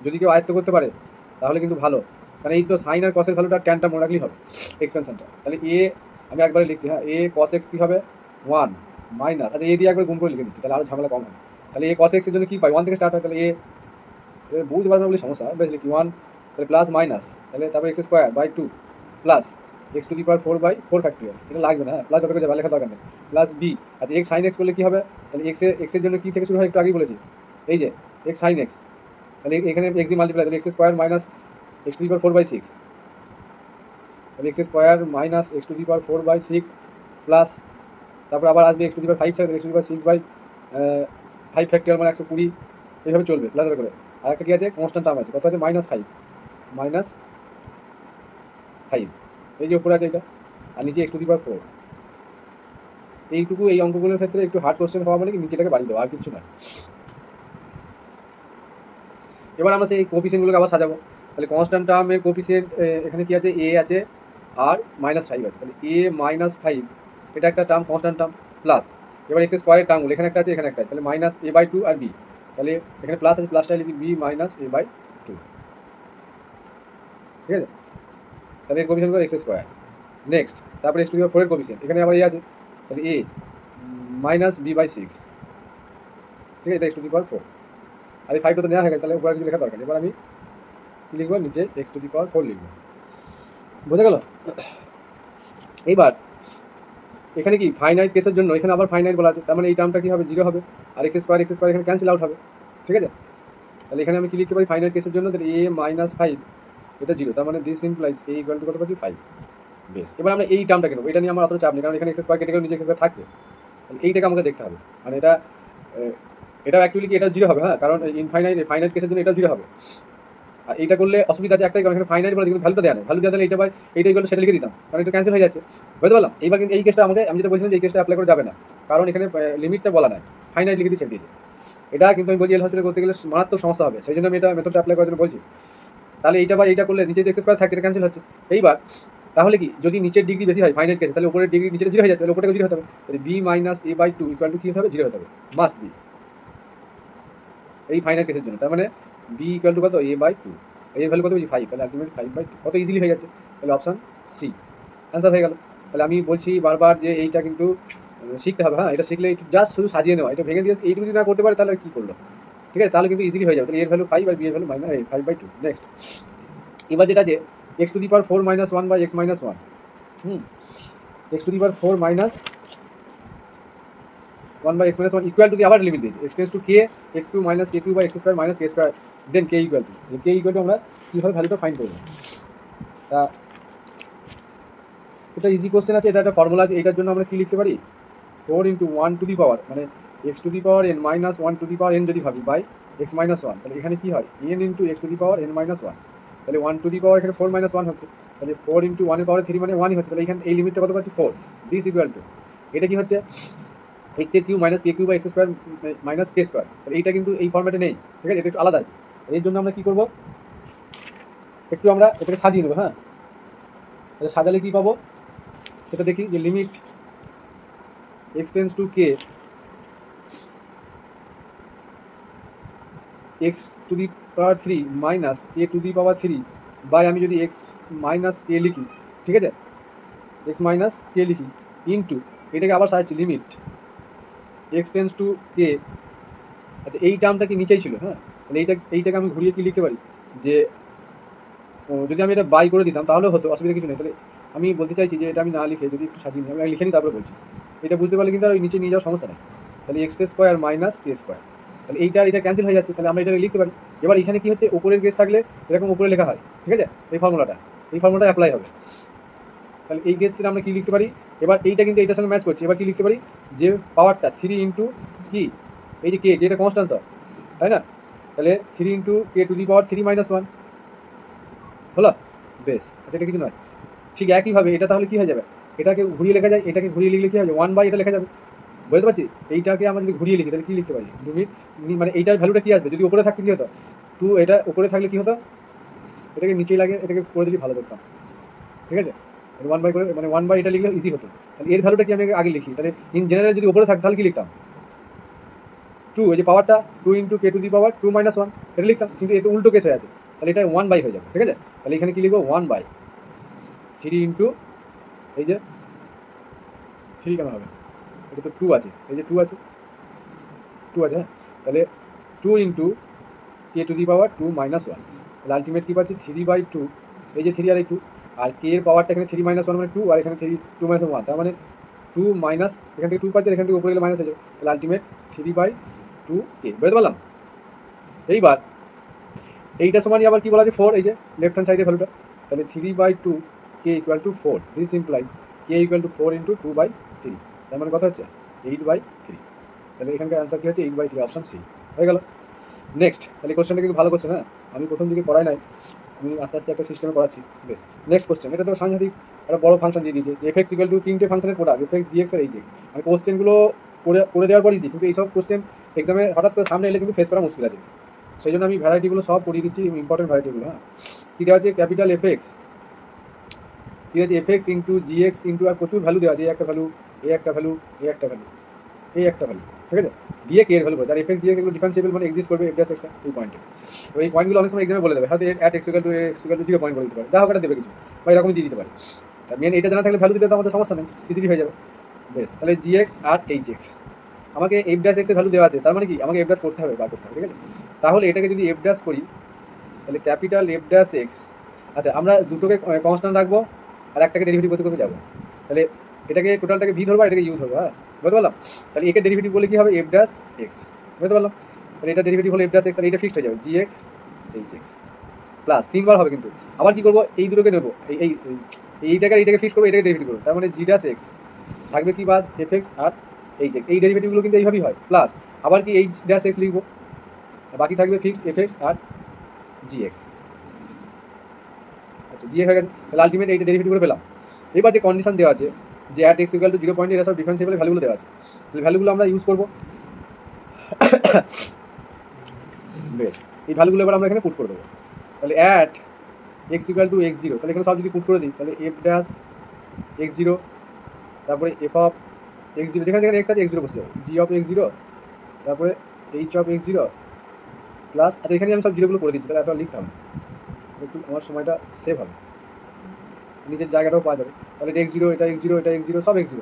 যদি কেউ আয়ত্ত করতে পারে তাহলে কিন্তু ভালো, কারণ এই তো সাইন আর কসের ভ্যালুটা ট্যানটা মনে রাখলেই হবে এক্সপেনশনটা। তাহলে আমি একবারে লিখছি, হ্যাঁ cos x কী হবে 1 মাইনাস, আচ্ছা দিয়ে একবার গুণ করে লিখে দিচ্ছি, তাহলে আরও ঝামেলা কম হবে। তাহলে cos x এর জন্য কী পাই 1 থেকে স্টার্ট হয়, তাহলে বুঝতে পারবে না বলে সমস্যা, বেশ লিখি 1, তাহলে প্লাস মাইনাস, তাহলে তারপরে x² / 2 প্লাস x⁴/4 ফ্যাক্টরিয়াল, এটা লাগবে না, হ্যাঁ প্লাস ডট করে যাবে, লেখা দরকার নেই, প্লাস b। আচ্ছা x sin x করলে কী হবে, তাহলে এক্সের জন্য কী থেকে শুরু হয় একটু আগেই বলেছি, এই যে x sin x, তাহলে এখানে x দিয়ে মাল্টিপ্লাই, তাহলে x² - x⁴/6, তাহলে x² - x⁴/6 প্লাস তারপর আবার আসবে x⁵, x⁵6/5 ফ্যাক্টরিয়াল মানে 120, এইভাবে চলবে প্লাস করে। আর একটা কী আছে কনস্ট্যান্ট টার্ম আছে, কত আছে -5, এই যে উপরে আছে এটা, আর নিচে x⁴। এইটুকু এই অঙ্কগুলোর ক্ষেত্রে একটু হার্ড কোশ্চেন হওয়া মানে কি নিচেটাকে বাড়িয়ে দেবো, আর কিছু না। এবার আমরা সেই কোফিসিয়েন্টগুলোকে আবার সাজাবো, তাহলে কনস্ট্যান্ট টার্মের কোফিসিয়েন্ট এখানে কি আছে a আছে আর -5 আছে, তাহলে a -5 এটা একটা টার্ম কনস্ট্যান্ট টার্ম, প্লাস এবার x² এর টার্মগুলো এখানে একটা আছে এখানে একটা আছে, তাহলে -a/2 আর b, তাহলে এখানে প্লাস আছে প্লাসটা লিখি b - a/2, ঠিক আছে। তাহলে এর কোফিসিয়েন্ট হলো x²। নেক্সট তারপরে x⁴ এর কোফিসিয়েন্ট এখানে আবার a আছে, তাহলে a -b/6, ঠিক আছে, এটা x⁴। আর এই 5টা তো নেওয়া হয়ে গেছে, তাহলে উপরে কিছু লেখা দরকার। এবার আমি কী লিখবো, নিচে x⁴ লিখবো, বোঝা গেল। এইবার এখানে কি ফাইনাইট কেসের জন্য এখানে আবার ফাইনাইট বলা আছে, তার মানে এই টার্মটা কী হবে 0 হবে, আর x² এখানে ক্যান্সেল আউট হবে, ঠিক আছে। তাহলে এখানে আমি কী লিখতে পারি ফাইনাইট কেসের জন্য, তাহলে a -5 এটা 0, তার মানে দিস ইমপ্লাইজ a = কত পাচ্ছি 5। বেশ, এবার আমরা এই টার্মটা নেবো, এটা নিয়ে আমার অত চাপ নেই, কারণ এখানে x² কেটে গেলে নিচে x² থাকছে, তাহলে এইটাকে আমাকে দেখতে হবে, মানে এটা অ্যাকচুয়ালি কি এটা 0 হবে, হ্যাঁ কারণ ফাইনাইট কেসের জন্য এটা 0 হবে। আর এইটা করলে অসুবিধা আছে একটাই, কারণ এখানে ফাইনাইট বলে কিন্তু ভ্যালুটা দেওয়া নেই, ভ্যালু দেওয়া তাহলে এইটা সেটা লিখে দিতাম, কারণ এটা ক্যান্সেল হয়ে যাচ্ছে, বুঝতে পারলাম। এইবার কিন্তু এই কেসটা আমি যেটা বলছিলাম যে এই কেসটা অ্যাপ্লাই করা যাবে না, কারণ এখানে লিমিটটা বলা নাই, ফাইনাইট লিখে দিয়ে দিয়েছে। এটা কিন্তু আমি বলছি এল হসপিটাল করতে গেলে মারাত্মক সমস্যা হবে, সেই জন্য আমি এটা মেথডটা অ্যাপ্লাই করার জন্য বলছি। তাহলে এইটা করলে নিচে যে x² থাকে এটা ক্যান্সেল হচ্ছে। এইবার তাহলে কি যদি নিচের ডিগ্রি বেশি হয় ফাইনাইট কেসে, তাহলে উপরের ডিগ্রি নিচে 0 হয়ে যাচ্ছে, তাহলে উপরটাকে 0 হতে হবে, তাহলে b - a/2 = কী হতে হবে 0 হতে হবে, মাস্ট বি এই ফাইনাইট কেসের জন্য। তার মানে b = কত a/2, এর ভ্যালু কত বলছি 5, তাহলে আলটিমেট 5/2, কত ইজিলি হয়ে যাচ্ছে, তাহলে অপশান সি অ্যান্সার হয়ে গেল। তাহলে আমি বলছি বারবার যে এইটা কিন্তু শিখতে হবে, হ্যাঁ এটা শিখলে একটু জাস্ট শুধু সাজিয়ে নেওয়া, এটা ভেঙে দিয়ে এইটুকু যদি না করতে পারে তাহলে কী করলো, ঠিক আছে, তাহলে কিন্তু ইজিলি হয়ে যাবে। তাহলে এর ভ্যালু 5 আর বি এর ভ্যালু -5/2। নেক্সট এবার যেটা আছে x⁴ - 1/x - 1, x⁴ - 1/x - 1 equal to দিয়ে আবার লিমিট দিয়েছি x → k, x2 - k3/x² - k², দেন k = আমরা কীভাবে ভ্যালুটা ফাইন্ড করবো। তা এটা ইজি কোশ্চেন আছে, এটা একটা ফর্মুলা আছে, এটার জন্য আমরা কী লিখতে পারি 4 × 1 মানে x⁴ - 1 যদি ভাবি বাই x - 1, তাহলে এখানে কী হয় n × x⁴ n - 1, তাহলে 1 এখানে 4 - 1 হচ্ছে, তাহলে 4 × 1 × 3 মানে 1ই হচ্ছে, তাহলে এখানে এই লিমিটটা কত পাচ্ছি 4, দিস ইকুয়াল টু এটা কি হচ্ছে x³ - k³/x² - k², তাহলে এইটা কিন্তু এই ফর্ম্যাটে নেই, ঠিক আছে, এটা একটু আলাদা আছে। এর জন্য আমরা কী করবো একটু আমরা এটাকে সাজিয়ে নেবো, হ্যাঁ তাহলে সাজালে কী পাবো সেটা দেখি, যে limit x → k x⁴ - k⁴ by আমি যদি x - k লিখি, ঠিক আছে, x - k লিখি ইন্টু এটাকে আবার সাজাচ্ছি লিমিট এক্স টেন্স টু কে। আচ্ছা এই টার্মটা কি নিচেই ছিল, হ্যাঁ, তাহলে এইটাকে আমি ঘুরিয়ে কি লিখতে পারি যে যদি আমি এটা বাই করে দিতাম তাহলেও হতো, অসুবিধা কিছু নেই। তাহলে আমি বলতে চাইছি যে এটা আমি না লিখে যদি একটু সাজিয়ে নিই, আমি লিখে নিই তারপরে বলছি। এটা বুঝতে পারলে কিন্তু আর ওই নিচে নিয়ে যাওয়ার সমস্যা নেই। তাহলে এক্স স্কোয়ার মাইনাস কে স্কোয়ার, তাহলে এটা ক্যান্সেল হয়ে যাচ্ছে, তাহলে আমরা এটা লিখতে পারি। এবার এখানে কি হচ্ছে, ওপরের কেস থাকলে এরকম উপরে লেখা হয়, ঠিক আছে, এই ফর্মুলাটা অ্যাপ্লাই হবে। তাহলে এই কেসটা আমরা কি লিখতে পারি, এবার এইটা কিন্তু এইটার সঙ্গে ম্যাচ করছে, এবার কি লিখতে পারি যে পাওয়ারটা 3 ইন্টু কি এই যে কে, এটা কনস্ট্যান্ট তো, তাই না, তাহলে 3 into k two the power 3 minus 1 হলো, বেশ। আচ্ছা এটা কিছু নয়। ঠিক একইভাবে এটা তাহলে কী হয়ে যাবে, এটাকে ঘুরিয়ে লেখা যায়, এটাকে ঘুরিয়ে লিখলে কী হবে 1 বাই এটা লেখা যাবে, বুঝতে পারছি। এইটাকে আমরা যদি ঘুরিয়ে লিখি তাহলে কী লিখতে পারি লিমিট, মানে এইটার ভ্যালুটা কী আসবে, যদি উপরে থাকতে কী হতো 2, এটা উপরে থাকলে কী হতো, এটাকে নিচেই লাগে, এটাকে করে দিলে ভালো করতাম, ঠিক আছে। 1 বাই করে মানে 1 বাই এটা লিখলে ইজি হতো। তাহলে এর ভ্যালুটা কি আমি আগে লিখি, তাহলে ইন জেনারেল যদি উপরে থাকতো তাহলে কী লিখতাম 2, এই যে পাওয়ারটা 2 into k two the power 2 minus 1 এটা লিখতাম, কিন্তু এতে উল্টো কেস হয়ে আছে, তাহলে এটা 1 বাই হয়ে যাবে, ঠিক আছে। তাহলে এখানে কী লিখবো 1/3 ইন্টু এই যে 3 কেন হবে, এটা তো 2 আছে, এই যে 2 আছে, হ্যাঁ, তাহলে 2 into k two the power 2 minus 1, তাহলে আলটিমেট কী পাচ্ছি 3/2, এই যে 3 আর এই 2, আর কে এর পাওয়ারটা এখানে 3 মাইনাস 1 মানে 2, আর এখানে 2 মাইনাস 1, তার মানে 2 মাইনাস এখান থেকে 2 পাচ্ছি, এখান থেকে উপরে গেলে মাইনাস হয়ে যাবে, তাহলে আলটিমেট 3/2 কে, বুঝতে পারলাম। এইবার এইটা সমানই আবার কি বলা আছে 4, এই যে লেফট হ্যান্ড সাইডের ভ্যালুটা, তাহলে 3/2 k equal to 4, this imply k equal to 4 into 2/3, তার মানে কথা হচ্ছে 8/3, তাহলে এখানকার অ্যান্সার কী হচ্ছে 8/3, অপশন সি হয়ে গেল। নেক্সট, তাহলে কোশ্চেনটা কিন্তু ভালো কোশ্চেন, হ্যাঁ, আমি প্রথম দিকে করাই নাই, আমি আস্তে আস্তে একটা সিস্টেমে করাচ্ছি, বেশ। নেক্সট কোশ্চেন, এটা তো সাংঘাতিক একটা বড় ফাংশন দিয়ে দিয়েছে, এফ এক্স ইকুয়াল টু 3টে ফাংশনের প্রোডাক্ট, এফ এক্স, জি এক্স আর এইচ এক্স। আমি কোশ্চেনগুলো করে দেওয়ার পরই দিই, কিন্তু এইসব কোশ্চেন এক্সামে হঠাৎ করে সামনে এলে কিন্তু ফেস করা মুশকিল আছে, সেই জন্য আমি ভ্যারাইটিগুলো সব পড়িয়ে দিচ্ছি, ইম্পর্টেন্ট ভ্যারাইটিগুলো। হ্যাঁ, কী দেওয়া আছে, ক্যাপিটাল এফ এক্স, ঠিক আছে, এফ এক্স ইন্টু জি এক্স ইন্টু, আর প্রচুর ভ্যালু দেওয়া আছে, এই একটা ভ্যালু, এই একটা ভ্যালু, এই একটা ভ্যালু, এই একটা ভ্যালু, ঠিক আছে, দিয়ে কে এর ভ্যালু বলছে, আর এফ এক্স জি এক্স এগুলো ডিফারেন্সিয়েবল মানে এক্সিস্ট করবে এফ ড্যাশ এক্সটা, এই পয়েন্টে। তো এই পয়েন্টগুলো অনেক সময় এক্সামে বলে দেবে, হয়তো at x equal to x equal to 0 point বলে দিতে পারে, যা হোক একটা দেবে কিছু, বা এরকমই দিয়ে দিতে পারে। আর মেন এটা জানা থাকলে ভ্যালু দিতে তো আমাদের সমস্যা নেই, ইজিলি হয়ে যাবে, বেশ। তাহলে জি এক্স আর এইচ এক্স, আমাকে এফ ড্যাশ এক্সের ভ্যালু দেওয়া আছে, তার মানে কি আমাকে এফ ড্যাশ করতে হবে, বার করতে হবে, ঠিক আছে। তাহলে এটাকে যদি এফ ড্যাশ করি, তাহলে ক্যাপিটাল এফ ড্যাশ এক্স, আচ্ছা আমরা দুটোকে কনস্ট্যান্ট রাখবো আর একটাকে ডেরিভেটিভ করতে করতে যাবো, তাহলে এটাকে টোটালটাকে ভি ধরবো, এটাকে ইউ ধরবো, হ্যাঁ, বুঝতে পারলাম। তাহলে একে ডেরিভেটিভ বলে কী হবে এফ ড্যাশ এক্স, বুঝতে পারলাম। তাহলে এটা ডেরিভেটিভ হলো এফ ড্যাশ এক্স, তাহলে এটা ফিক্সড হয়ে যাবে জি এক্স এইচ এক্স প্লাস 3বার হবে, কিন্তু আবার কী করবো এই দুটোকে নেবো, এইটাকে ফিক্স করবো, এটাকে ডেরিভেটিভ করবো, তার মানে জি ড্যাশ এক্স থাকবে কি বাদ এফ এক্স আর এইচ এক্স, এই ডেরিভেটিভগুলো কিন্তু এইভাবেই হয়, প্লাস আবার কি এইচ ড্যাশ এক্স লিখবো, বাকি থাকবে ফিক্সড এফ এক্স আর জি এক্স। আচ্ছা জি হয়ে গেছে, তাহলে আলটিমেট এইটা ডেরিভেটিভ করে পেলাম। এবার যে কন্ডিশন দেওয়া আছে যে at x equal to 0 point, এটা সব ডিফারেন্সিয়েবল ভ্যালুগুলো দেওয়া আছে, তাহলে ভ্যালুগুলো আমরা ইউজ করবো, বেশ। এই ভ্যালুগুলো এবার আমরা এখানে পুট করে দেবো, তাহলে at x equal two x0, তাহলে এখানে সব যদি পুট করে দিই তাহলে এফ ড্যাশ x0, তারপরে এফ অফ x0, যেখানে যেখানে এক্স আছে x0 বসে যাবে, জি অফ x0, তারপরে এইচ অফ x0 প্লাস, আচ্ছা এখানে আমি সব জিরোগুলো করে দিচ্ছি, তাহলে এত লিখতাম একটু আমার সময়টা সেভ হবে, নিজের জায়গাটাও পাওয়া যাবে। তাহলে এটা x0, এটা x0, এটা x0, সব x0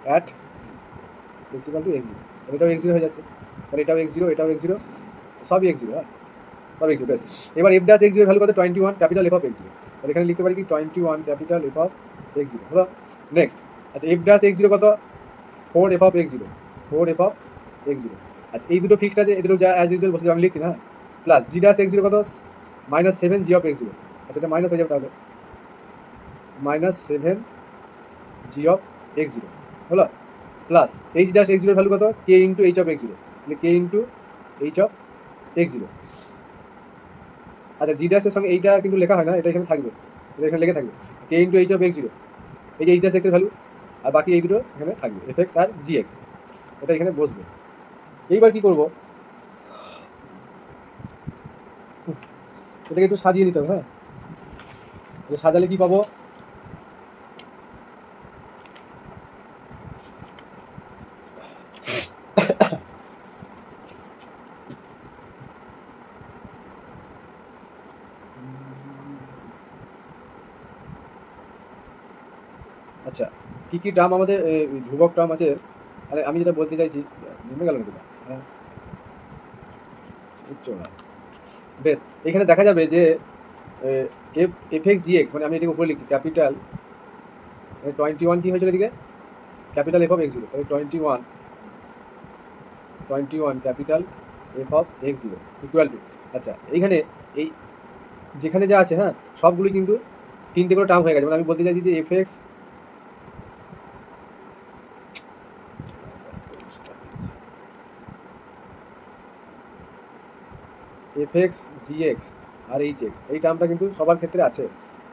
at x equal two x0, তাহলে এটাও x0 হয়ে যাচ্ছে, তাহলে এটাও x0, এটাও x0, সবই x0, হ্যাঁ সব x0, বেশ। এবার এফ ড্যাশ x0 ভ্যালু কত 21 ক্যাপিটাল এফ অফ x0, তাহলে এখানে লিখতে পারি কি 21 ক্যাপিটাল এফ অফ x0 হলো। নেক্সট, আচ্ছা এফ ড্যাশ x0 কত 4 F of x0, 4 F of x0, আচ্ছা এই দুটো ফিক্সড আছে, এদেরও যা অ্যাজ ইউজুয়াল বসে আমি লিখছি না, প্লাস জি ড্যাশ x0 কত -7 জি অফ x0, আচ্ছা এটা মাইনাস হয়ে যাবে, তাহলে -7 জি অফ x0 হলো, plus H dash x0 value কত কে ইন্টু এইচ অফ x0, তাহলে কে ইন্টু এইচ অফ x0। আচ্ছা জি ড্যাশের সঙ্গে এইটা কিন্তু লেখা হয় না, এটা এখানে থাকবে, এটা এখানে লেগে থাকবে কে ইন্টু এইচ অফ x0, এই যে এইচ ড্যাশ এক্সের ভ্যালু, আর বাকি এই দুটো এখানে থাকবে এফ এক্স আর জি এক্স, এটা এখানে বসবে। এইবার কী করবো, এটাকে একটু সাজিয়ে নিতে হবে, হ্যাঁ, সাজালে কী পাবো, আচ্ছা কী কী টার্ম আমাদের ধ্রুবক টার্ম আছে, আরে আমি যেটা বলতে চাইছি নেমে গেল নাকি? হ্যাঁ, বুঝছো না? বেশ, এখানে দেখা যাবে যে এফ এক্স জি এক্স, মানে আমি এটাকে উপরে লিখছি ক্যাপিটাল 21 কী হয়েছিল এদিকে capital F of x zero, তাহলে 21 capital F of x zero equal to, আচ্ছা এইখানে এই যেখানে যা আছে, হ্যাঁ সবগুলি কিন্তু তিনটে করে টার্ম হয়ে গেছে, মানে আমি বলতে চাইছি যে এফ এক্স জি এক্স আর এইচ এক্স এই টার্মটা কিন্তু সবার ক্ষেত্রে আছে,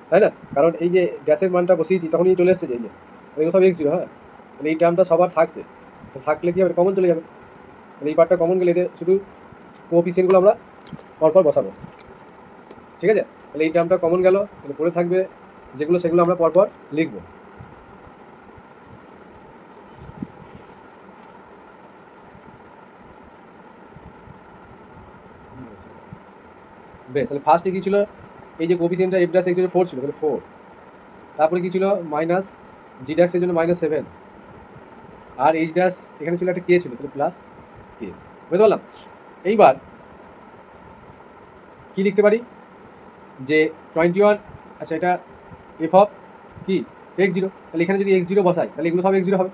তাই না? কারণ এই যে গ্যাসের মানটা বসিয়েছি তখনই চলে এসেছে যে এই যে এগুলো সব এক্স জিরো, হ্যাঁ মানে এই টার্মটা সবার থাকছে, তো থাকলে কি হবে কমন চলে যাবে, মানে এই পার্টটা কমন গেলে এতে শুধু কোএফিসিয়েন্টগুলো আমরা পরপর বসাবো, ঠিক আছে? তাহলে এই টার্মটা কমন গেল, তাহলে পড়ে থাকবে যেগুলো সেগুলো আমরা পরপর লিখবো। বেশ, তাহলে ফার্স্টে কী ছিল, এই যে কোএফিসিয়েন্টটা এফ ড্যাশ এক্স জন্য 4 ছিল, তাহলে 4, তারপরে কী ছিল মাইনাস জি ড্যাক্সের জন্য -7, আর এইচ ড্যাশ এখানে ছিল একটা কে ছিল, তাহলে প্লাস কে, বুঝতে পারলাম? এইবার কী লিখতে পারি যে 21, আচ্ছা এটা এফ অফ কি এক্স জিরো, তাহলে এখানে যদি এক্স জিরো বসাই তাহলে এগুলো সব এক্স জিরো হবে,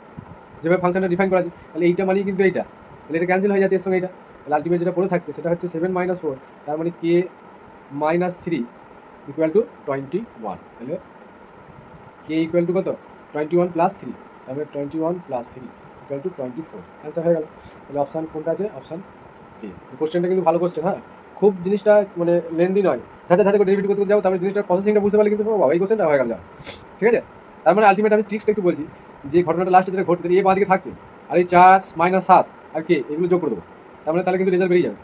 যেভাবে ফাংশনটা ডিফাইন করা আছে, তাহলে এইটা মানেই কিন্তু এইটা, তাহলে এটা ক্যান্সেল হয়ে যাচ্ছে এর সঙ্গে এটা, তাহলে আলটিমেট যেটা পড়ে থাকছে সেটা হচ্ছে 7 - 4, তার মানে কে -3 ইকুয়াল টু 21, তাহলে কে ইকুয়াল টু কত 21 + 3, তাহলে 21 + 3 ইকুয়াল টু 24, অ্যান্সার হয়ে গেল। তাহলে অপশান কোনটা আছে, অপশান ডি। কোশ্চেনটা কিন্তু ভালো কোশ্চেন, হ্যাঁ খুব জিনিসটা মানে লেন্দি নয়, ধাঁচা ধাঁচা করে ডেরিভেটিভ করতে যাবো, তারপরে জিনিসটা প্রসেসিংটা বুঝতে পারলে কিন্তু বাবা এই কোশ্চেনটা হয়ে গেল, ঠিক আছে? তার মানে আলটিমেট আমি ট্রিক্সটা একটু বলছি, যে ঘটনাটা লাস্টে যেটা ঘটছে এই বাঁ দিকে থাকছে, আর এই 4 - 7 আর কে এগুলো যোগ করে দেবো, তার মানে তাহলে কিন্তু রেজাল্ট বেরিয়ে যাবে,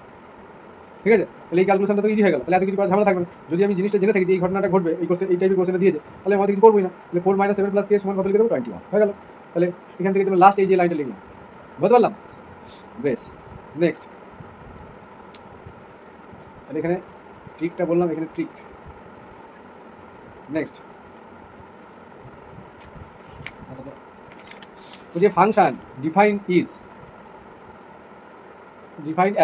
ঠিক আছে? তাহলে এই ক্যালকুলেশনটা তো ইজি হয়ে গেল, তাহলে এত কিছু করার ঝামেলা থাকবে না। যদি আমি জিনিসটা জেনে থাকি যে এই ঘটনাটা ঘটবে, এই কোশ্চেন এই টাইপের কোশ্চেনটা দিয়েছে, তাহলে আমাদের কিছু করবোই না, তাহলে 4 - 7 + কে সমান কত লিখে দেবো 21 হয়ে গেল। তাহলে এখান থেকে তুমি লাস্ট এই যে লাইনটা লিখলাম, বুঝতে পারলাম? বেশ, নেক্সট, তাহলে এখানে ট্রিকটা বললাম, এখানে ট্রিক। নেক্সট, যে function defined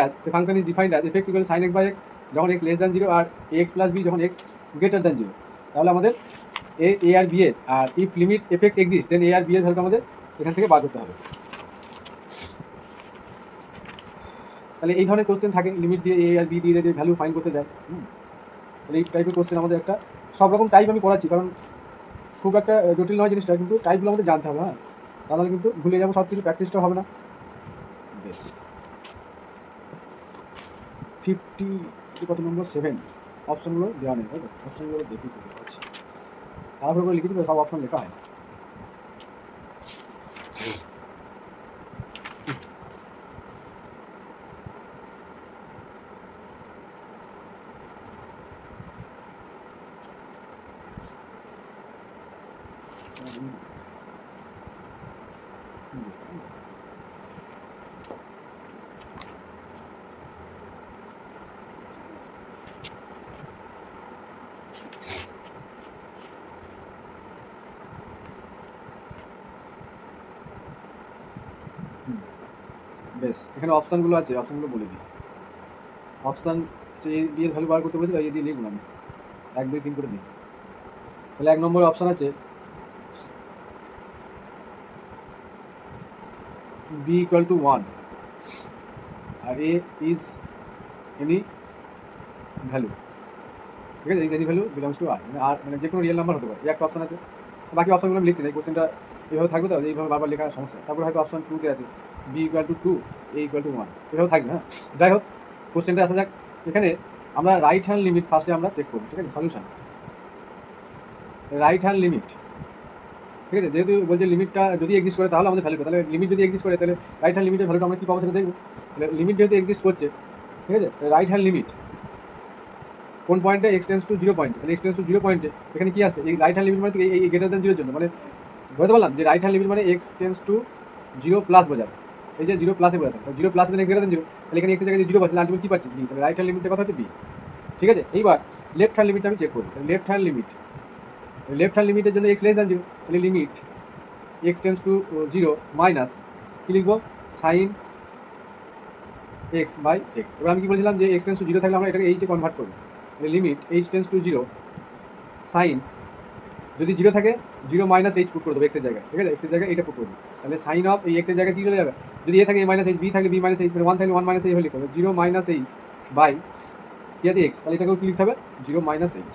as a function is defined as f(x) = sin x by x যখন x less than 0 আর ax plus b যখন x greater than 0, তাহলে আমাদের a আর b এর, আর if limit f(x) exist then a আর b এর ভ্যালু আমাদের এখান থেকে বার করতে হবে। তাহলে এই ধরনের কোশ্চেন থাকে, লিমিট দিয়ে a আর b দিয়ে দিয়ে ভ্যালু ফাইন্ড করতে দেয়, তাহলে এই টাইপের কোশ্চেন আমাদের একটা, সব রকম টাইপ আমি পড়াচ্ছি কারণ খুব একটা জটিল নয় জিনিসটা, কিন্তু টাইপগুলো আমাদের জানতে হবে, হ্যাঁ তাহলে কিন্তু ভুলে যাবো সব কিছু, প্র্যাকটিসটা হবে না। বেশ, 50 কত নম্বর 7, অপশনগুলো দেওয়া নেই, তাই তো? অপশনগুলো দেখি করতে পারছি, তারপরে করে লিখে দিবে, সব অপশন লেখা হয়। বেশ, এখানে অপশানগুলো আছে, অপশানগুলো বলে দিই। অপশান যে এ দিয়ে ভ্যালু বার করতে বলেছিল, এই দিয়ে লিখুন, আমি 1 2 3 করে দিই। তাহলে 1 নম্বরে অপশান আছে b = 1 R a is any value, ঠিক আছে? এনি ভ্যালু বিলংস টু আর, মানে আর মানে যে কোনো রিয়েল নাম্বার হতে পারে, এই একটা অপশান আছে। বাকি অপশানগুলো আমি লিখছি না, এই কোশ্চেনটা এইভাবে থাকবে তো, এইভাবে বারবার লেখার সমস্যা। তারপরে হয়তো অপশান 2তে আছে b = 2 a = 1, এভাবে থাকবে, হ্যাঁ যাই হোক কোশ্চেনটা আসা যাক। এখানে আমরা রাইট হ্যান্ড লিমিট ফার্স্টে আমরা চেক করবো, ঠিক আছে? সলিউশন রাইট হ্যান্ড লিমিট, ঠিক আছে? যেহেতু বলছে লিমিটটা যদি এক্সিস্ট করে তাহলে আমাদের ভ্যালু, তাহলে লিমিট যদি এক্সিস্ট করে তাহলে রাইট হ্যান্ড লিমিটের ভ্যালুটা আমরা কী পাবো সেটা দেখবো। তাহলে লিমিট যেহেতু এক্সিস্ট করছে, ঠিক আছে, রাইট হ্যান্ড লিমিট কোন পয়েন্টে x টেন্ডস টু 0 পয়েন্ট, তাহলে x টেন্ডস টু 0 পয়েন্টে এখানে কি আসছে, এই রাইট হ্যান্ড লিমিট মানে এই গ্রেটার দ্যান 0 এর জন্য, মানে বুঝতে পারলাম যে রাইট হ্যান্ড লিমিট মানে x টেন্ডস টু 0 প্লাস বোঝাবে, এই যে 0 প্লাসে বোঝাতে, 0 প্লাস মানে x গ্রেটার দ্যান 0, তাহলে এখানে x এর জায়গায় 0 পাচ্ছি, আলটিমেট কী পাচ্ছি b, তাহলে রাইট হ্যান্ড লিমিটের কথা হচ্ছে b, ঠিক আছে? এইবার লেফট হ্যান্ড লিমিটটা আমি চেক করবো, তাহলে লেফট হ্যান্ড লিমিটের জন্য x লেস দ্যান 0, তাহলে limit x tends to zero minus কী লিখবো সাইন এক্স বাই এক্স। এবার আমি কি বলছিলাম যে এক্স টেন্স টু জিরো থাকলে আমরা এটাকে এইচে কনভার্ট করবো, limit h tends to zero sign, যদি জিরো থাকে জিরো মাইনাস এইচ পুট করে দেবো এক্সের জায়গায়, ঠিক আছে, এক্সের জায়গায় এইটা পুট করবো, তাহলে সাইন অফ এই এক্সের জায়গায় কী চলে যাবে, যদি এ থাকে এ মাইনাস এইচ, বি থাকলে বি মাইনাস এইচ, ওয়ান থাকলে ওয়ান মাইনাস এইচ হয়ে লিখতে হবে জিরো মাইনাস এইচ বাই কী আছে এক্স, তাহলে এটাকেও কী লিখতে হবে জিরো মাইনাস এইচ।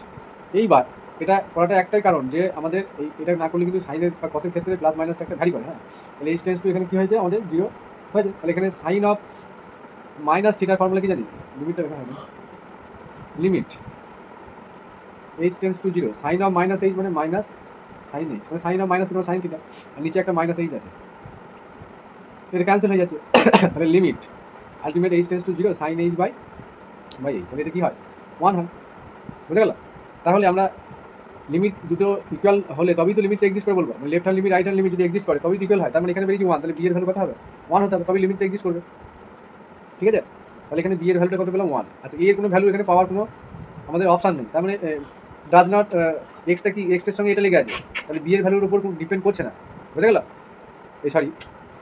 এইবার এটা করাটা একটাই কারণ যে আমাদের এটা না করলে কিন্তু সাইনের বা কসের ক্ষেত্রে প্লাস মাইনাসটা একটা ভ্যারি করে, হ্যাঁ, তাহলে এইচ টেন্স টু এখানে কী হয়েছে আমাদের জিরো হয়েছে, তাহলে এখানে সাইন অফ মাইনাস থিটার ফর্মুলা কি জানি, লিমিটটা দেখা হবে, limit h tends to zero sine of minus h মানে মাইনাস সাইন এইচ, মানে sine of minus theta sine theta, আর নিচে একটা মাইনাস এইচ আছে, এটা ক্যান্সেল হয়ে যাচ্ছে, তাহলে limit ultimate h tends to zero sine h by h, তাহলে এটা কী হয় ওয়ান হয়, বুঝে গেল। তাহলে আমরা লিমিট দুটো ইকুয়াল হলে তবেই তো লিমিটটা এক্সিস্ট করে বলবো, left hand limit right hand limit যদি এক্সিস্ট করে তবেই ইকুয়াল হয়, তার মানে এখানে বেরিয়েছে ওয়ান, তাহলে বি এর ভ্যালু কত হবে ওয়ান হতে হবে, তবেই লিমিটটা এক্সিস্ট করবে, ঠিক আছে। তাহলে এখানে বি এর ভ্যালুটা কত পেলাম ওয়ান। আচ্ছা এর কোনো ভ্যালু এখানে পাওয়ার কোনো আমাদের অপশান নেই, তার মানে ডাজ নট এক্সটা কি এক্সের সঙ্গে এটা লেগে আছে, তাহলে বি এর ভ্যালুর উপর ডিপেন্ড করছে না, বুঝে গেল। এই সরি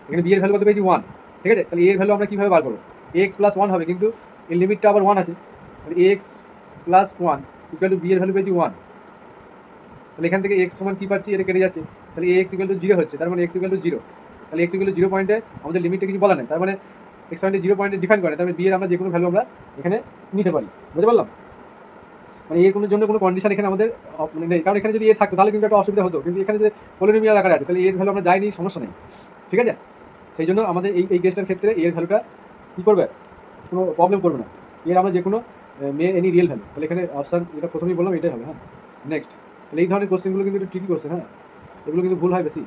এখানে বি এর ভ্যালু কত পেয়েছি ওয়ান, ঠিক আছে, তাহলে এর ভ্যালু আমরা কীভাবে বার করবো, এক্স প্লাস ওয়ান হবে, কিন্তু এর লিমিটটা আবার ওয়ান আছে, তাহলে x plus one equal to b এর ভ্যালু পেয়েছি ওয়ান, তাহলে এখান থেকে এক্স সমান কী পাচ্ছি, এটা কেটে যাচ্ছে, তাহলে এক্স ইকুয়াল টু জিরো হচ্ছে, তার মানে এক্স ইকুয়াল টু জিরো, তাহলে এক্স ইকুয়াল টু জিরো পয়েন্টে আমাদের লিমিটটা কিছু বলা নেই, তার মানে এক্স পয়েন্টে জিরো পয়েন্টে ডিফাইন করে, তার মানে বি এর আমরা যে কোনো ভ্যালু আমরা এখানে নিতে পারি, বুঝতে পারলাম। মানে এর কোনো জন্য কোনো কন্ডিশন এখানে আমাদের মানে নেই, কারণ এখানে যদি এ থাকতো তাহলে কিন্তু একটা অসুবিধা হতো, কিন্তু এখানে যে পলিনোমিয়াল আকারে আছে তাহলে এর ভ্যালু আমরা যাইনি, সমস্যা নেই, ঠিক আছে। সেই জন্য আমাদের এই কেসটার ক্ষেত্রে এর ভ্যালুটা কী করবে, কোনো প্রবলেম করবে না, এর আমরা যে কোনো এনি রিয়েল ভ্যালু, তাহলে এখানে অপশান যেটা প্রথমেই বললাম এটাই হবে, হ্যাঁ। নেক্সট, তাহলে এই ধরনের কোশ্চেনগুলো কিন্তু একটু ট্রিকি কোশ্চেন, হ্যাঁ, এগুলো কিন্তু ভুল হয় বেশি।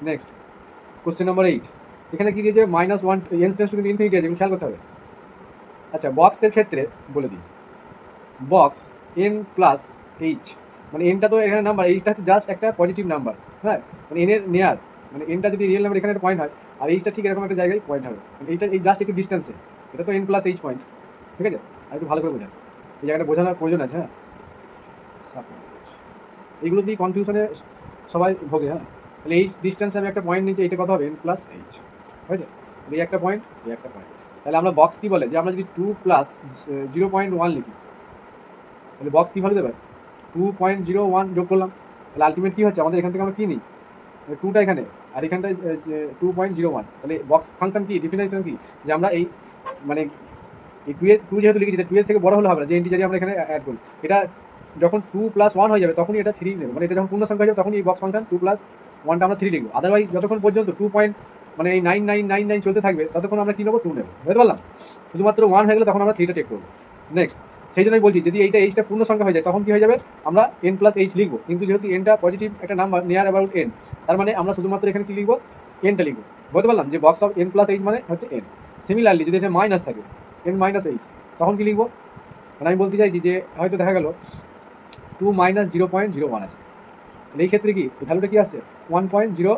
নেক্সট কোশ্চেন নাম্বার 8, এখানে কী দিয়েছে minus one N tends to কিন্তু ইনফিনিটি আছে, খেয়াল করতে হবে। আচ্ছা বক্সের ক্ষেত্রে বলে দিই, বক্স এন প্লাস এইচ, মানে এনটা তো এখানে নাম্বার, এইচটা হচ্ছে জাস্ট একটা পজিটিভ নাম্বার, হ্যাঁ, মানে এনের নেয়ার, মানে এনটা যদি রিয়েল নাম্বার এখানে একটা পয়েন্ট হয়, আর এইচটা ঠিক এরকম একটা জায়গায় পয়েন্ট হবে, এইটা এই জাস্ট একটু ডিস্টেন্সে, এটা তো এন প্লাস এইচ পয়েন্ট, ঠিক আছে, আর একটু ভালো করে বোঝান, এই জায়গাটা বোঝানোর প্রয়োজন আছে, হ্যাঁ। এইগুলো দিয়ে কনফিউশনে সবাই ভোগে, হ্যাঁ। তাহলে এই ডিস্টেন্সে আমি একটা পয়েন্ট নিচ্ছি, এটা কত হবে এন প্লাস এইচ, হয়েছে, এই একটা পয়েন্ট এই একটা পয়েন্ট, তাহলে আমরা বক্স কী বলে যে আমরা যদি 2+0.1 লিখি, তাহলে বক্স কী ভ্যালু দেবে 2.01 যোগ করলাম, তাহলে আলটিমেট কী হচ্ছে আমাদের এখান থেকে আমরা কী নিই টুটা এখানে, আর এখানটায় 2.01, তাহলে বক্স ফাংশন কি ডিফিনেশন কি, যে আমরা এই মানে এই টু যেহেতু লিখেছি, টু এর থেকে বড় হলে হবে না, যে ইন্টিজারই আমরা এখানে অ্যাড করি, এটা যখন 2+1 হয়ে যাবে তখনই এটা 3 নেব, মানে এটা যখন পূর্ণ সংখ্যা হয়ে যাবে তখন এই বক্স ফাংশন 2+1টা আমরা 3 লিখবো, আদারওয়াইজ যতক্ষণ পর্যন্ত 2 পয়েন্ট মানে এই 9999 চলতে থাকবে ততক্ষণ আমরা কী নেবো 2 নেবো, বুঝতে পারলাম। শুধুমাত্র 1 হয়ে গেলে তখন আমরা 3টা টেক করবো। নেক্সট, সেই জন্যই বলছি যদি এইটা এইচটা পূর্ণ সংখ্যা হয়ে যায় তখন কী হয়ে যাবে আমরা এন প্লাস এইচ লিখবো, কিন্তু যেহেতু এনটা পজিটিভ একটা নাম্বার নিয়ার অ্যাবাউট এন, তার মানে আমরা শুধুমাত্র এখানে কী লিখবো এনটা লিখবো, বুঝতে পারলাম, যে box of N plus H মানে হচ্ছে এন। সিমিলারলি যদি এটা মাইনাস থাকে এন মাইনাস এইচ তখন কী লিখবো, মানে আমি বলতে চাইছি যে হয়তো দেখা গেল 2-0.01 আছে, এই ক্ষেত্রে কি ভ্যালুটা কী আসছে 1.0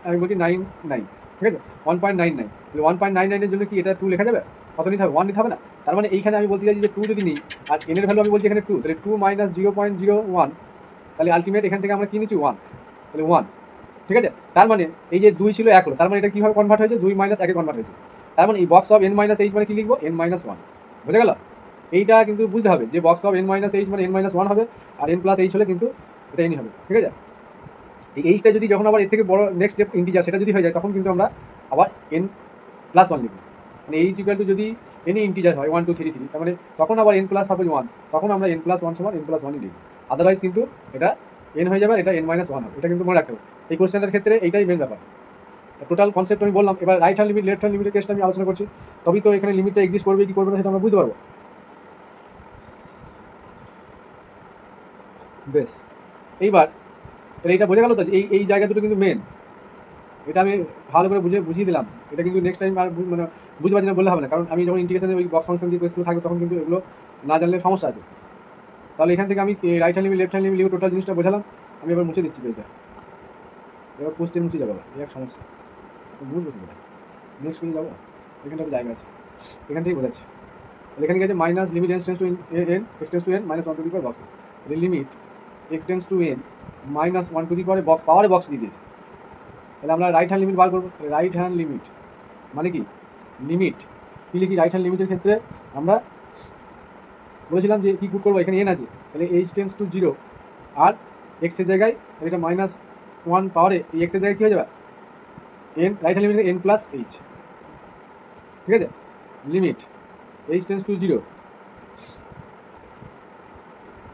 আমি বলছি 99, ঠিক আছে 1.99, তাহলে 1.99-এর জন্য কি এটা 2 লেখা যাবে, কত নিতে হবে 1 নিতে হবে না, তার মানে এইখানে আমি বলতে চাইছি যে 2 যদি নিই আর এনের ভ্যালু আমি বলছি এখানে 2, তাহলে 2-0.01, তাহলে আলটিমেট এখান থেকে আমরা কী নিচ্ছি 1, তাহলে 1, ঠিক আছে। তার মানে এই যে 2 ছিল 1 হলো, তার মানে এটা কীভাবে কনভার্ট হয়েছে 2 - 1-এ কনভার্ট হয়েছে, তার মানে এই box of N minus h মানে কী লিখবো n-1, বুঝে গেল। এইটা কিন্তু বুঝতে হবে যে বক্স অফ n-এইচ মানে n-1 হবে, আর n প্লাস এইচ হলে কিন্তু এটা এনই হবে, ঠিক আছে। এই এইচটা যদি যখন আবার এর থেকে বড় নেক্সট স্টেপ ইন্টিজার সেটা যদি হয়ে যায় তখন কিন্তু আমরা আবার n+1 লিখব, মানে এইচ ইকুয়াল টু যদি এনি ইন্টিজার হয় 1 2 3 3, তার মানে তখন আবার n প্লাস সাপোজ 1, তখন আমরা n+1 সমান n+1ই লিখব, আদারওয়াইজ কিন্তু এটা n হয়ে যাবে আর এটা n-1 হবে, এটা কিন্তু মনে রাখতে হবে এই কোশ্চেনের ক্ষেত্রে, এইটাই মেন ব্যাপার। টোটাল কনসেপ্ট আমি বললাম, এবার right hand limit left hand লিমিটের কেসটা আমি আলোচনা করছি, তবেই তো এখানে লিমিটটা এক্সিস্ট করবে কি করবে না সেটা আমরা বুঝতে পারবো। বেশ, এইবার তাহলে এইটা বোঝা গেল তো এই এই জায়গা দুটো কিন্তু মেন, এটা আমি ভালো করে বুঝিয়ে দিলাম, এটা কিন্তু নেক্সট টাইম আর মানে বুঝতে পারছি না বললে হবে না, কারণ আমি যখন ইন্টিগ্রেশনে ওই বক্স ফাংশন দিয়ে কেসগুলো থাকবে তখন কিন্তু এগুলো না জানলে সমস্যা আছে। তাহলে এখান থেকে আমি right hand limit left hand limit total জিনিসটা বোঝালাম, আমি এবার মুছে দিচ্ছি পেজটা, এবার কোশ্চেন মুছে যাবো, এই এক সমস্যা তো ভুল বুঝতে পারি, নেক্সট পেজে যাবো, এখানটা একটা জায়গা আছে এখান থেকেই বোঝাচ্ছি। তাহলে এখানে গেছে minus limit x tends two N x tends two N -1 two the power box, limit x tends two N -1 to the পাওয়ারে বক্স পাওয়ারে বক্স দিয়ে দিয়েছে, তাহলে আমরা রাইট হ্যান্ড লিমিট বার করবো। তাহলে রাইট হ্যান্ড লিমিট মানে কি, লিমিট কী লিখি, রাইট হ্যান্ড লিমিটের ক্ষেত্রে আমরা বলেছিলাম যে কী পুট করবো, এখানে এন আছে, তাহলে এইচ টেন্স টু 0 আর এক্সের জায়গায় এটা -1 পাওয়ারে এই এক্সের জায়গায় কী হয়ে যাবে, N, right hand limit N plus H, ঠিক আছে। লিমিট এইচ টেন্স টু 0,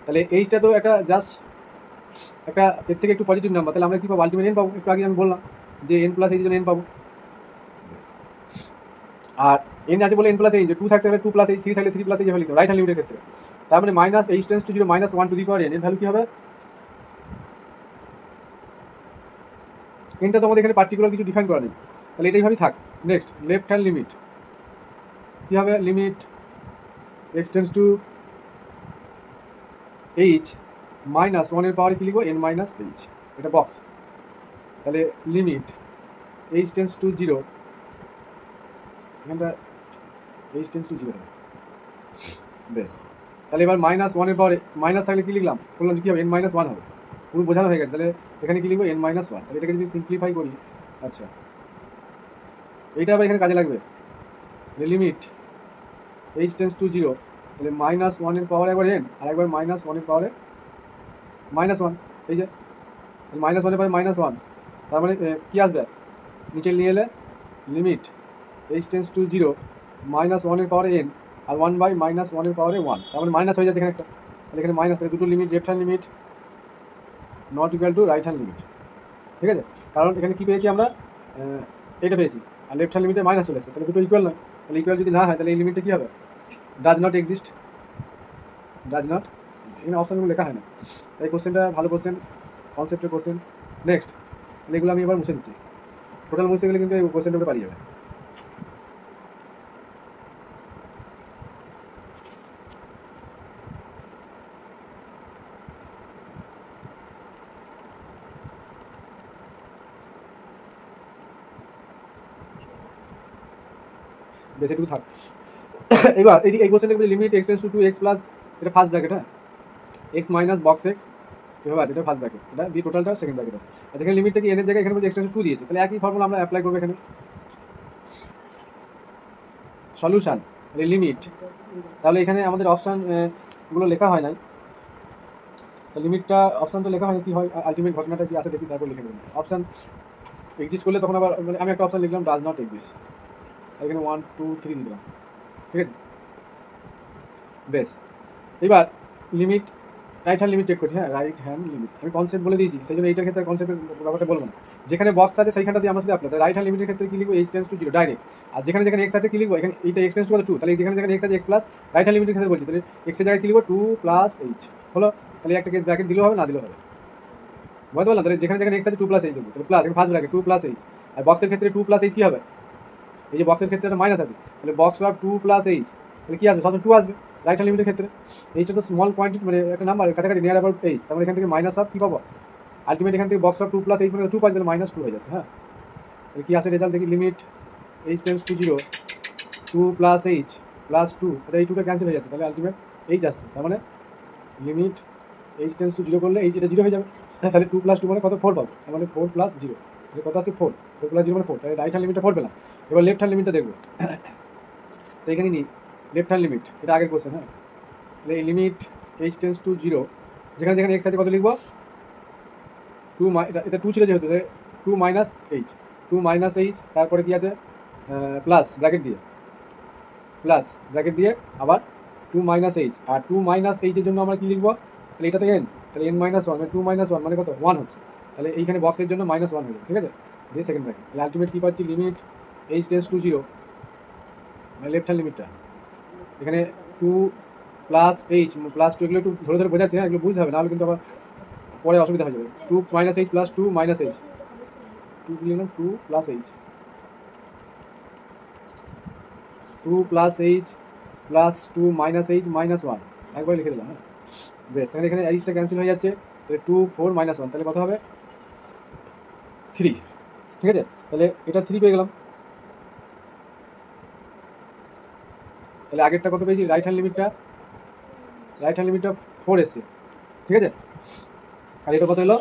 তাহলে এইচটা তো একটা জাস্ট একটা এর থেকে একটু পজিটিভ নাম্বার, তাহলে আমরা কী পাবো, আলটিমেট এন পাবো। একটু আগে আমি বললাম যে এন প্লাস এইচ জন্য এন পাবো, আর এন আছে বলে এন প্লাস এইচ, 2 থাকতে হবে 2 প্লাস এইচ, 3 থাকলে 3 প্লাস এইচ লিখতে রাইট হ্যান্ড লিমিটের ক্ষেত্রে। তার মানে minus H tends to 0 -1 two the power N, এর ভ্যালু কী হবে, এনটা তো আমাদের এখানে পার্টিকুলার কিছু ডিফাইন করা নেই, তাহলে এটাইভাবেই থাক। নেক্সট লেফট হ্যান্ড লিমিট কী হবে, limit x tends two H -1 এর পাওয়ারে কী লিখবো, এন মাইনাস এইচ, এটা বক্স। তাহলে লিমিট এইচ টেন্স টু 0, এখানটা এইচ টেন্স টু 0 হবে, বেশ। তাহলে এবার -1 এর পাওয়ারে মাইনাস থাকলে কী লিখলাম, বললাম কী হবে, n-1 হবে, পুরো বোঝানো হয়ে গেছে। তাহলে এখানে কী লিখবো, n-1, তাহলে এটাকে যদি সিম্পলিফাই করি, আচ্ছা এইটা আবার এখানে কাজে লাগবে। লিমিট এইচ টেন্স টু 0, তাহলে -1 এর পাওয়ারে একবার n আর একবার -1 এর পাওয়ারে -1, এই যে -1 এর পাওয়ারে -1, তার মানে কী আসবে, নিচে নিয়ে এলে লিমিট এইচ টেন্স টু 0 -1 এর পাওয়ারে n আর 1/-1 এর পাওয়ারে 1, তার মানে মাইনাস হয়ে যাচ্ছে এখানে একটা, তাহলে এখানে মাইনাস, দুটো limit left hand limit not equal to right hand limit, ঠিক আছে। কারণ এখানে কী পেয়েছি আমরা, এটা পেয়েছি, আর লেফট হ্যান্ড লিমিটে মাইনাস চলে এসেছে, তাহলে দুটো ইকুয়াল নয়। তাহলে ইকুয়াল যদি না হয় তাহলে এই লিমিটটা কী হবে, does not exist, does not, এখানে অপশানগুলো লেখা হয় না। এই কোশ্চেনটা ভালো কোশ্চেন, কনসেপ্টের কোশ্চেন। নেক্সট, তাহলে এগুলো আমি এবার মুছে দিচ্ছি, টোটাল মুছতে গেলে কিন্তু এই কোশ্চেনটা উপরে পালিয়ে যাবে। বেশ একটু থাক। এবার এই কোশ্চেনের limit x tends two 2x plus, এটা ফার্স্ট ব্র্যাকেট, হ্যাঁ, এক্স মাইনাস বক্স এক্স, এভাবে আছে, এটা ফার্স্ট ব্র্যাকেট, এটা দিয়ে টোটালটা সেকেন্ড ব্র্যাকেট আছে। আচ্ছা এখানে লিমিটটা কি এনের জায়গায় এখানে বলছে এক্স টেন্স টু 2 দিয়েছে, তাহলে একই ফর্মুলা আমরা অ্যাপ্লাই করবো এখানে। সলিউশন লিমিট, তাহলে এখানে আমাদের অপশান গুলো লেখা হয় নাই, তো লিমিটটা অপশানটা লেখা হয় কি হয়, আলটিমেট ঘটনাটা কি আছে দেখি, তারপর লিখে দেবেন। অপশান এক্সিস্ট করলে তখন আবার মানে আমি একটা অপশান লিখলাম ডাজ নট এক্সিস্ট, এখানে 1 2 3 দিলাম, ঠিক আছে। বেশ, এবার limit right hand limit check করছি, হ্যাঁ রাইট হ্যান্ড লিমিট আমি কনসেপ্ট বলে দিয়েছি, সেই জন্য এইটার ক্ষেত্রে কনসেপ্টের ব্যাপারটা বলবো না। যেখানে বক্স আছে সেইখানটা দিয়ে আমরা শুধু অ্যাপ্লাই, রাইট হ্যান্ড লিমিটের ক্ষেত্রে কী লিখবো, এইচ টেন্স টু 0 ডাইরেক্ট, আর যেখানে যেখানে এক্স আছে কী লিখবো, এখানে এইটা এক্স টেন্স টু 2, তাহলে যেখানে যেখানে এক্স আছে এক্স প্লাস, রাইট হ্যান্ড লিমিটের ক্ষেত্রে বলছি, তাহলে এক্সের জায়গায় কী লিখবো 2 প্লাস এইচ, হলো। তাহলে একটা কেস ব্র্যাকেট দিলেও হবে, না দিলেও হবে, বুঝতে পারলাম। তাহলে যেখানে যেখানে এক্স আছে 2 প্লাস এইচ দেবো, তাহলে প্লাস, এখানে ফার্স্ট ব্র্যাকেট 2 প্লাস এইচ, আর বক্সের ক্ষেত্রে 2 প্লাস এইচ কী হবে, এই যে বক্সের ক্ষেত্রে একটা মাইনাস আছে, তাহলে বক্স অফ 2 প্লাস এইচ, তাহলে কী আসবে, সব 2 আসবে রাইট হ্যান্ড লিমিটের ক্ষেত্রে। এইচটা তো স্মল কোয়ান্টিটি, মানে একটা নাম্বার কাছাকাছি নিয়ার অ্যাবাউট এইচ, তার মানে এখান থেকে মাইনাস অফ কী পাবো, আলটিমেট এখান থেকে বক্স অফ 2 প্লাস এইচ মানে 2 পাই, তাহলে -2 হয়ে যাচ্ছে, হ্যাঁ। তাহলে কী আসে রেজাল্ট দেখি, limit h tends to 0 2 plus h plus 2, আচ্ছা এই 2টা ক্যান্সেল হয়ে যাচ্ছে, তাহলে আলটিমেট এইচ আসছে, তার মানে লিমিট এইচ টেন্স টু 0 করলে এইচ এটা 0 হয়ে যাবে, তাহলে 2 প্লাস 2 মানে কত 4 পাবো, তার মানে 4 প্লাস 0, তাহলে কত আসছে 4, 4 প্লাস 0 মানে 4, তাহলে রাইট হ্যান্ড লিমিটটা 4 পেলাম। এবার লেফট হ্যান্ড লিমিটটা দেখবো, তো এখানে নিই লেফট হ্যান্ড লিমিট, এটা আগের কোশ্চেন, হ্যাঁ। তাহলে এই লিমিট এইচ টেন্স টু 0, যেখানে যেখানে এক্স আছে কত লিখবো 2, এটা 2 ছিল যেহেতু 2 মাইনাস এইচ, 2 মাইনাস এইচ, তারপরে কী আছে প্লাস ব্র্যাকেট দিয়ে আবার 2 মাইনাস এইচ, আর 2 মাইনাস এইচের জন্য আমরা কী লিখবো, তাহলে এটাতে এন, তাহলে n-1 মানে 2 - 1 মানে কত 1 হচ্ছে, তাহলে এইখানে বক্সের জন্য -1 হয়ে যাবে, ঠিক আছে, দিয়ে সেকেন্ড ব্র্যাকেট। তাহলে আলটিমেট কী পাচ্ছি, লিমিট এইচ টেন্স টু 0, মানে লেফট হ্যান্ড লিমিটটা এখানে 2 প্লাস এইচ প্লাস 2, এগুলো একটু ধরে ধরে বোঝাচ্ছি, হ্যাঁ এগুলো বুঝতে হবে, নাহলে কিন্তু আবার পরে অসুবিধা হয়ে যাবে। 2 minus h plus 2 minus H, 2 লিখলাম 2 plus H, 2 plus h plus 2 minus H -1, একবার লিখে দিলাম, হ্যাঁ। বেশ, তাহলে এখানে এইচটা ক্যান্সেল হয়ে যাচ্ছে, তাহলে 2 4 -1, তাহলে কত হবে 3, ঠিক আছে। তাহলে এটা 3 পেয়ে গেলাম, তাহলে আগেরটা কত পেয়েছি, রাইট হ্যান্ড লিমিটটা 4 এসছে, ঠিক আছে, আর এটা কত হলো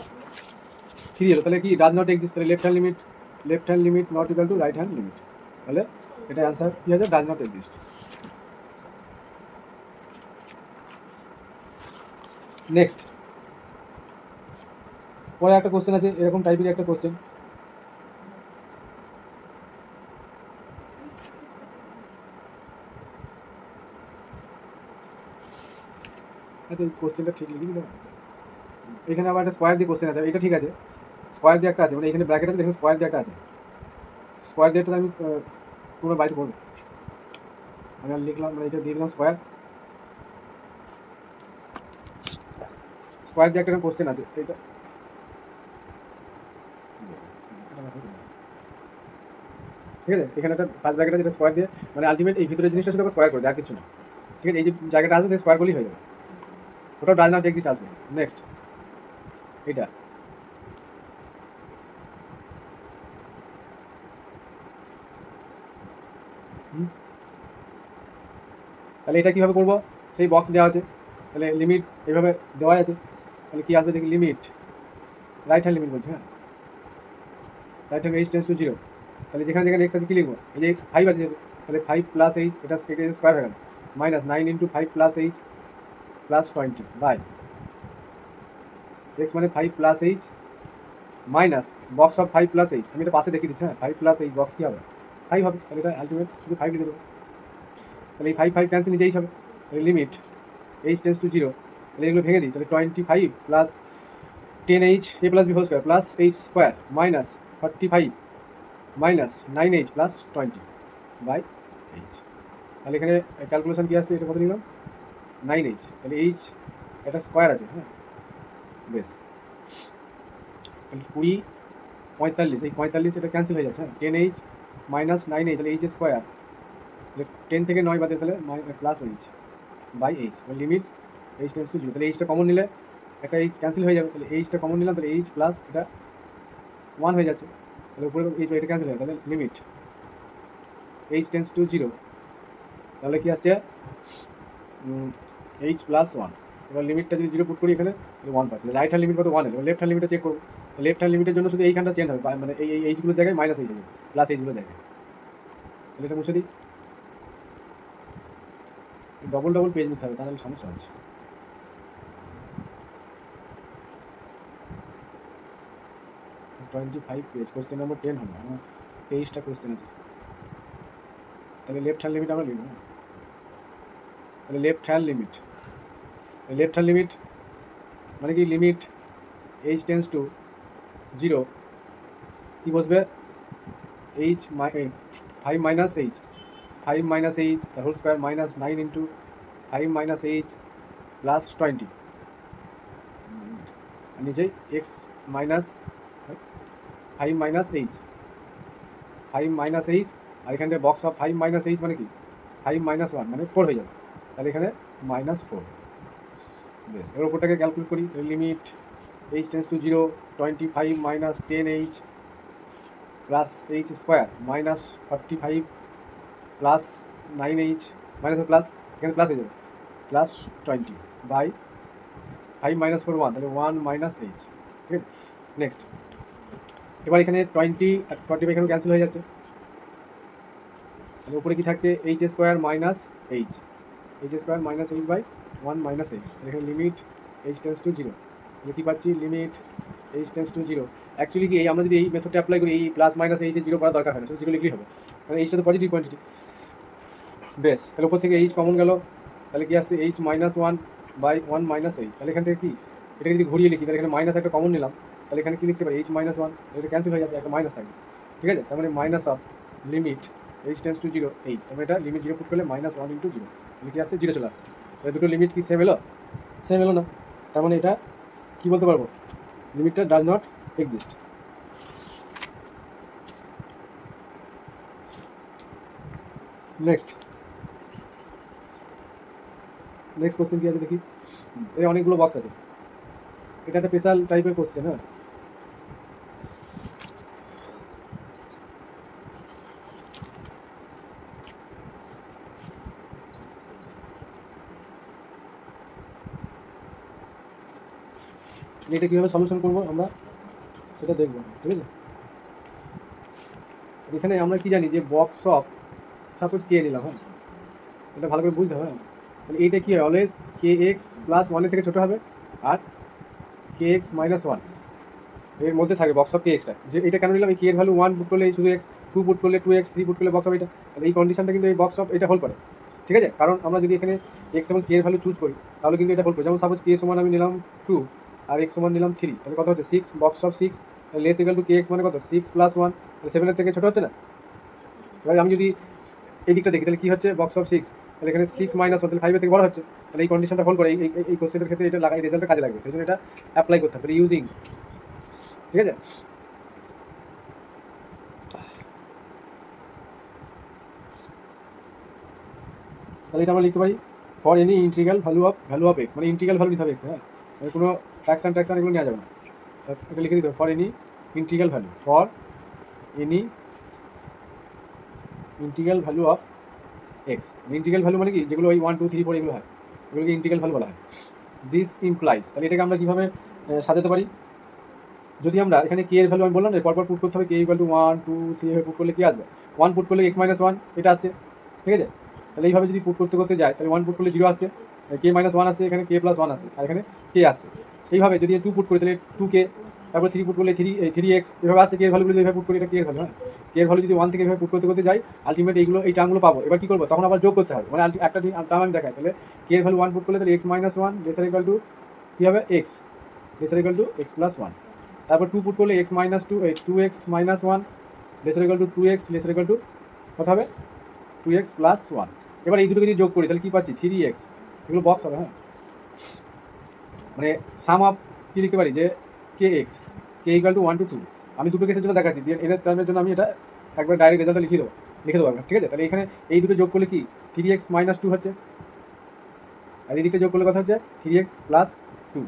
3 এলো, তাহলে কি ডাজ নট এক্সিস্ট, তাহলে left hand limit left hand limit not equal to right hand limit, তাহলে এটা অ্যান্সার কী আছে, ডাজ নট এক্সিস্ট। নেক্সট পরে একটা কোশ্চেন আছে এরকম টাইপের একটা কোশ্চেন, আচ্ছা এই কোশ্চেনটা ঠিক লিখে দিলাম। এখানে আবার একটা স্কোয়ার দিয়ে কোশ্চেন আছে, এটা ঠিক আছে, স্কোয়ার দিয়ে একটা আছে, মানে এখানে ব্র্যাকেট আছে, এখানে স্কোয়ার দিয়ে একটা আছে। স্কোয়ার দিয়ে একটা আমি পুরো বাড়িতে করবো, আমি আর লিখলাম, মানে এটা দিয়ে দিলাম স্কোয়ার, স্কোয়ার দিয়ে একটা কোশ্চেন আছে এটা। ঠিক আছে, এখানে একটা ফার্স্ট ব্র্যাকেট আছে, যেটা স্কোয়ার দিয়ে, মানে আলটিমেট এই ভিতরে জিনিসটা শুধু স্কোয়ার করে দেয় আর কিছু না। ঠিক আছে, এই যে জায়গাটা আসবে স্কোয়ার করলেই হয়ে যাবে, ওটাও ডাজ নট এক্সিস্ট আসবে। নেক্সট এটা তাহলে এটা কীভাবে করবো, সেই বক্স দেওয়া আছে, তাহলে লিমিট এইভাবে দেওয়া আছে, তাহলে কী আসবে দেখি, লিমিট রাইট হ্যান্ড লিমিট বলছে, হ্যাঁ right hand H tends to 0, তাহলে যেখানে যেখানে এক্স আছে কী লিখবো, এই যে 5 আছে, তাহলে 5 প্লাস এইচ, এটা স্কোয়ার হয়ে গেল, minus 9 into 5 plus h plus 20 by x, মানে 5 plus h minus box of 5 plus h, আমি এটা পাশে দেখিয়ে দিচ্ছি, হ্যাঁ 5 প্লাস এইচ বক্স কী হবে 5 হবে, তাহলে এটা আলটিমেট শুধু 5 লিখে দেবো, তাহলে এই 5 5 ক্যান্সেল নিচে এইচ হবে, তাহলে লিমিট এইচ টেন্স টু 0, তাহলে এগুলো ভেঙে দিই, তাহলে 25 plus 10h a plus b whole square plus h square minus 45 minus 9h plus 20 by h, তাহলে এখানে ক্যালকুলেশন কী আসছে, এটা কত নিলাম 9h, তাহলে এইচ এটা স্কোয়ার আছে, হ্যাঁ বেশ, তাহলে 20 45, এই 45 এটা ক্যান্সেল হয়ে যাচ্ছে, হ্যাঁ 10h মাইনাস 9h, তাহলে এইচ স্কোয়ার, তাহলে 10 থেকে 9 বাদে, তাহলে plus h by h, limit h tends to 0, তাহলে এইচটা কমন নিলে একটা এইচ ক্যান্সেল হয়ে যাবে, তাহলে এইচটা কমন নিলাম, তাহলে এইচ প্লাস এটা 1 হয়ে যাচ্ছে, তাহলে উপরে এইচ এটা ক্যান্সেল হয়ে, তাহলে লিমিট এইচ টেন্স টু 0, তাহলে কি আসছে এইচ প্লাস 1, এবার লিমিটটা যদি 0 পুট করি এখানে, তাহলে 1 পাচ্ছি, রাইট হ্যান্ড লিমিট কত 1 এলো, লেফট হ্যান্ড লিমিটটা চেক করবো, লেফট হ্যান্ড লিমিটের জন্য শুধু এইখানটা চেঞ্জ হবে, মানে এই এইচগুলোর জায়গায় মাইনাস এইচ হবে, প্লাস এইচগুলোর জায়গায়, তাহলে এটা মুছে দিই, ডবল ডবল পেজ নিতে হবে, তাহলে সমস্যা হচ্ছে। 25 পেজ, কোশ্চেন নম্বর 10 হবে, আমার 23টা কোশ্চেন আছে, তাহলে লেফট হ্যান্ড লিমিট আমরা লিখব, তাহলে লেফট হ্যান্ড লিমিট মানে কি, লিমিট এইচ টেন্স টু 0 কী বসবে, h 5 minus h, 5 minus h whole square minus 9 into 5 minus h plus 20, আর নিচে x minus 5 minus h, 5 minus h, আর এখানে বক্স অফ 5 মাইনাস এইচ মানে কি 5 মাইনাস 1 মানে 4 হয়ে যাবে, তাহলে এখানে -4, বেশ এর উপরটাকে ক্যালকুলেট করি, limit h tends to 0, 25 minus 10h plus h square minus 45 plus 9h minus plus, এখানে প্লাস হয়ে যাবে, প্লাস 20 বাই 5 মাইনাস 4 1, তাহলে 1 মাইনাস এইচ, ঠিক আছে। নেক্সট এবার এখানে 20 আর 45 এখানে ক্যান্সেল হয়ে যাচ্ছে, তাহলে উপরে কি থাকছে, h square minus h square minus h by 1 minus h, এখানে লিমিট এইচ টেন্স টু 0, তাহলে কী পাচ্ছি, limit h tends to 0, actually কি এই আমরা যদি এই মেথডটা অ্যাপ্লাই করি, এই প্লাস মাইনাস এইচে 0 করার দরকার হয় না, শুধু 0 লিখলেই হবে, কারণ এইচটা তো পজিটিভ কোয়ান্টিটি, বেশ তাহলে উপর থেকে এইচ কমন গেল, তাহলে কি আসছে h minus 1 by 1 minus h, তাহলে এখান থেকে কি এটাকে যদি ঘুরিয়ে লিখি, তাহলে এখানে মাইনাস একটা কমন নিলাম, তাহলে এখানে কী লিখতে পারি, এইচ মাইনাস 1, এটা ক্যান্সেল হয়ে যাচ্ছে, একটা মাইনাস থাকবে, ঠিক আছে, তার মানে minus of limit h tends to 0 H, তারপরে এটা লিমিট 0 পুট করলে -1 ইন্টু 0, তাহলে কি আসছে 0 চলে আসছে, তাহলে দুটো লিমিট কি সেম এলো না, তার মানে এটা কী বলতে পারবো, লিমিটটা does not exist. Next question কী আছে দেখি, এই অনেকগুলো বক্স আছে, এটা একটা স্পেশাল টাইপের কোশ্চেন, হ্যাঁ এটা কীভাবে সলিউশন করবো আমরা সেটা দেখবো, ঠিক আছে। এখানে আমরা কি জানি যে বক্স অফ সাপোজ কে নিলাম, হ্যাঁ এটা ভালো করে বুঝতে হবে। তাহলে এইটা কি হয়, অলওয়েজ কে এক্স প্লাস ওয়ানের থেকে ছোটো হবে, আর কে এক্স মাইনাস ওয়ান এর মধ্যে থাকে বক্স অফ কে এক্সটা। যে এটা কেন নিলাম, এই কে এর ভ্যালু ওয়ান পুট করলে শুধু এক্স, টু পুট করলে টু এক্স, থ্রি পুট করলে বক্স অফ এটা। তাহলে এই কন্ডিশনটা কিন্তু এই বক্স অফ এটা হোল্ড করে, ঠিক আছে। কারণ আমরা যদি এখানে এক্স এবং কে এর ভ্যালু চুজ করি তাহলে কিন্তু এটা হোল্ড করে। যেমন সাপোজ কে সমান আমি নিলাম টু আর এক্স সমান নিলাম থ্রি, তাহলে কত হচ্ছে six, box of six less equal to K x মানে কত সিক্স প্লাস ওয়ান, সেভেনের থেকে ছোটো হচ্ছে না। এবার আমি যদি এই দিকটা দেখি তাহলে কী হচ্ছে, বক্স অফ সিক্স, তাহলে এখানে সিক্স মাইনাস ওয়ান, তাহলে ফাইভের থেকে বড় হচ্ছে। তাহলে এই কন্ডিশনটা হোল্ড করে, এই কোশ্চেনের ক্ষেত্রে এটা লাগাই রেজাল্টটা কাজে লাগবে, সেই জন্য এটা অ্যাপ্লাই করতে হবে ইউজিং, ঠিক আছে। তাহলে এটা আমরা লিখতে পারি for any integral value of x, মানে ইন্টিগ্রাল ভ্যালু নিতে হবে এক্স, হ্যাঁ মানে কোনো ফ্র্যাকশন এগুলো নেওয়া যাবে না। এটা লিখে দিতে হবে for any integral value, for any integral value of x. Integral value মানে কি, যেগুলো ওই 1 2 3 4 এগুলো হয়, এগুলোকে ইন্টিগ্রাল ভ্যালু বলা হয়। দিস ইমপ্লাইজ, তাহলে এটাকে আমরা কীভাবে সাজাতে পারি, যদি আমরা এখানে কে এর ভ্যালু আমি বললাম না পরপর পুট করতে হবে, কে ইকুয়াল টু 1 2 3 এভাবে পুট করলে কী আসবে, 1 পুট করলে এক্স মাইনাস ওয়ান এটা আসছে, ঠিক আছে। তাহলে এইভাবে যদি পুট করতে করতে যায় তাহলে 1 পুট করলে 0 আসছে, কে মাইনাস ওয়ান আসছে, এখানে কে প্লাস ওয়ান আসছে, আর এখানে কে আসছে। এইভাবে যদি 2 পুট করি তাহলে 2 কে, তারপর 3 পুট করলে 3 এক্স, এভাবে আসছে। কে এর ভ্যালুগুলো এইভাবে পুট করি, এটা কে এর ভ্যালু, হ্যাঁ কে এর ভ্যালু যদি 1 থেকে এভাবে পুট করতে করতে যাই আলটিমেট এই টার্মগুলো পাবো। এবার কী করবো, তখন আবার যোগ করতে হবে, মানে একটা টার্ম আমি দেখাই। তাহলে কে এর ভ্যালু 1 পুট করলে তাহলে x minus one lesser equal to কী হবে x, lesser equal to x plus one. তারপর 2 পুট করলে x minus two x minus one lesser equal to 2x lesser equal to কত হবে 2x প্লাস ওয়ান। এবার এই দুটোকে যদি যোগ করি তাহলে কী পাচ্ছি 3x, এগুলো বক্স হবে, হ্যাঁ মানে সাম অফ কী লিখতে পারি যে k x k equal to 1 to 2। আমি দুটো কেসের জন্য দেখাচ্ছি, দিয়ে এনের টার্মের জন্য আমি এটা একবার ডাইরেক্ট রেজাল্টটা লিখে দেবো ঠিক আছে। তাহলে এখানে এই দুটো যোগ করলে কি 3x মাইনাস 2 হচ্ছে, আর এই দিকটা যোগ করলে কথা হচ্ছে 3x প্লাস 2,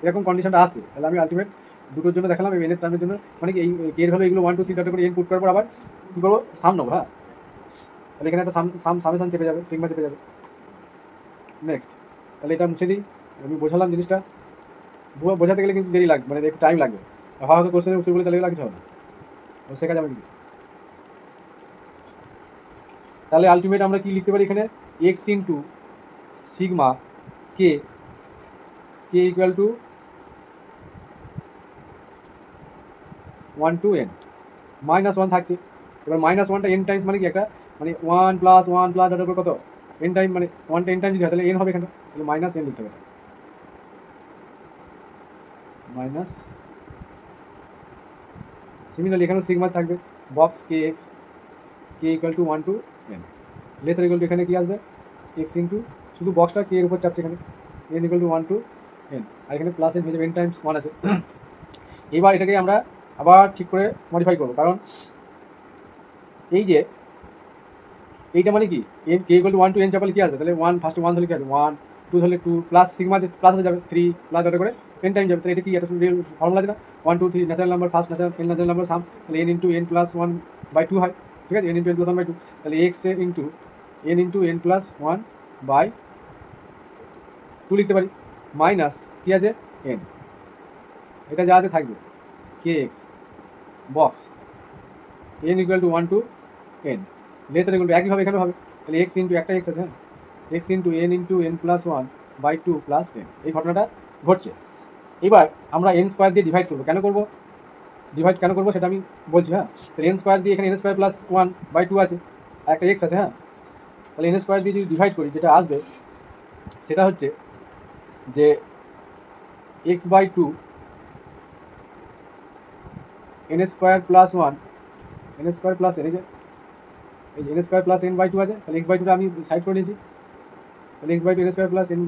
এরকম কন্ডিশনটা আসে। তাহলে আমি আলটিমেট দুটোর জন্য দেখালাম, এই এনের টার্মের জন্য মানে কি এই কে এর ভ্যালু এগুলো 1 2 3 ডাটা করে এন পুট করার পর আবার কী করবো সাম নেবো, হ্যাঁ তাহলে এখানে একটা সামেশন চেপে যাবে, সিগমা চেপে যাবে। নেক্সট, তাহলে এটা মুছে দিই, আমি বোঝালাম জিনিসটা, বোঝাতে গেলে কিন্তু দেরি লাগবে, মানে একটু টাইম লাগবে, হয়তো কোশ্চেনের উত্তরগুলো চালিয়ে লাগতে হবে না, শেখা যাবে কিন্তু। তাহলে আলটিমেট আমরা কি লিখতে পারি এখানে x into sigma K equal to 1 to n, minus one থাকছে। এবার মাইনাস ওয়ানটা এন টাইমস মানে কি একটা মানে 1 প্লাস ডাটার উপর কত এন টাইম, মানে 1টা এন টাইম যদি হয় তাহলে এন হবে এখানে, তাহলে মাইনাস এন লিখতে হবে, মাইনাস। সিমিলারলি এখানেও সিগমা থাকবে box K x k equal to 1 to n lesser equal two এখানে কী আসবে এক্স ইন্টু শুধু বক্সটা কে এর উপর চাপছে এখানে N equal to 1 to n, আর এখানে প্লাস এন হয়ে যাবে এন টাইমস ওয়ান আছে। এবার এটাকে আমরা আবার ঠিক করে মডিফাই করবো, কারণ এই যে এইটা মানে কি N K equal to 1 to n চাপালে কী আসবে, তাহলে ফার্স্টে 1 ধরলে কী আসবে 1 2 ধরলে 2 প্লাস সিগমা প্লাস হয়ে যাবে 3 প্লাস ডট করে n টাইম যাবে। তাহলে এটা কি একটা শুধু ফর্মুলা আছে না 1 2 3 natural number first natural number sum, তাহলে n into n plus 1 by 2 হয়, ঠিক আছে n into n plus 1 by 2, তাহলে x into n plus 1 by 2 লিখতে পারি, মাইনাস কী আছে n, এটা যা আছে থাকবে k x box n equal to 1 to n lesser equal to একইভাবে এখানে হবে, তাহলে এক্স ইন্টু একটা এক্স আছে, হ্যাঁ x into n plus 1 by 2 plus n, এই ঘটনাটা ঘটছে। এবার আমরা n স্কোয়ার দিয়ে ডিভাইড করবো, কেন করবো সেটা আমি বলছি, হ্যাঁ তাহলে n স্কোয়ার দিয়ে এখানে n স্কোয়ার প্লাস 1 বাই 2 আছে আর একটা এক্স আছে, হ্যাঁ তাহলে n স্কোয়ার দিয়ে যদি ডিভাইড করি যেটা আসবে সেটা হচ্ছে যে x by 2 n square plus 1 n square plus n, এই যে n square plus n by 2 আছে, তাহলে x বাই 2টা আমি সাইড করে নিয়েছি, তাহলে x by 2 n square plus n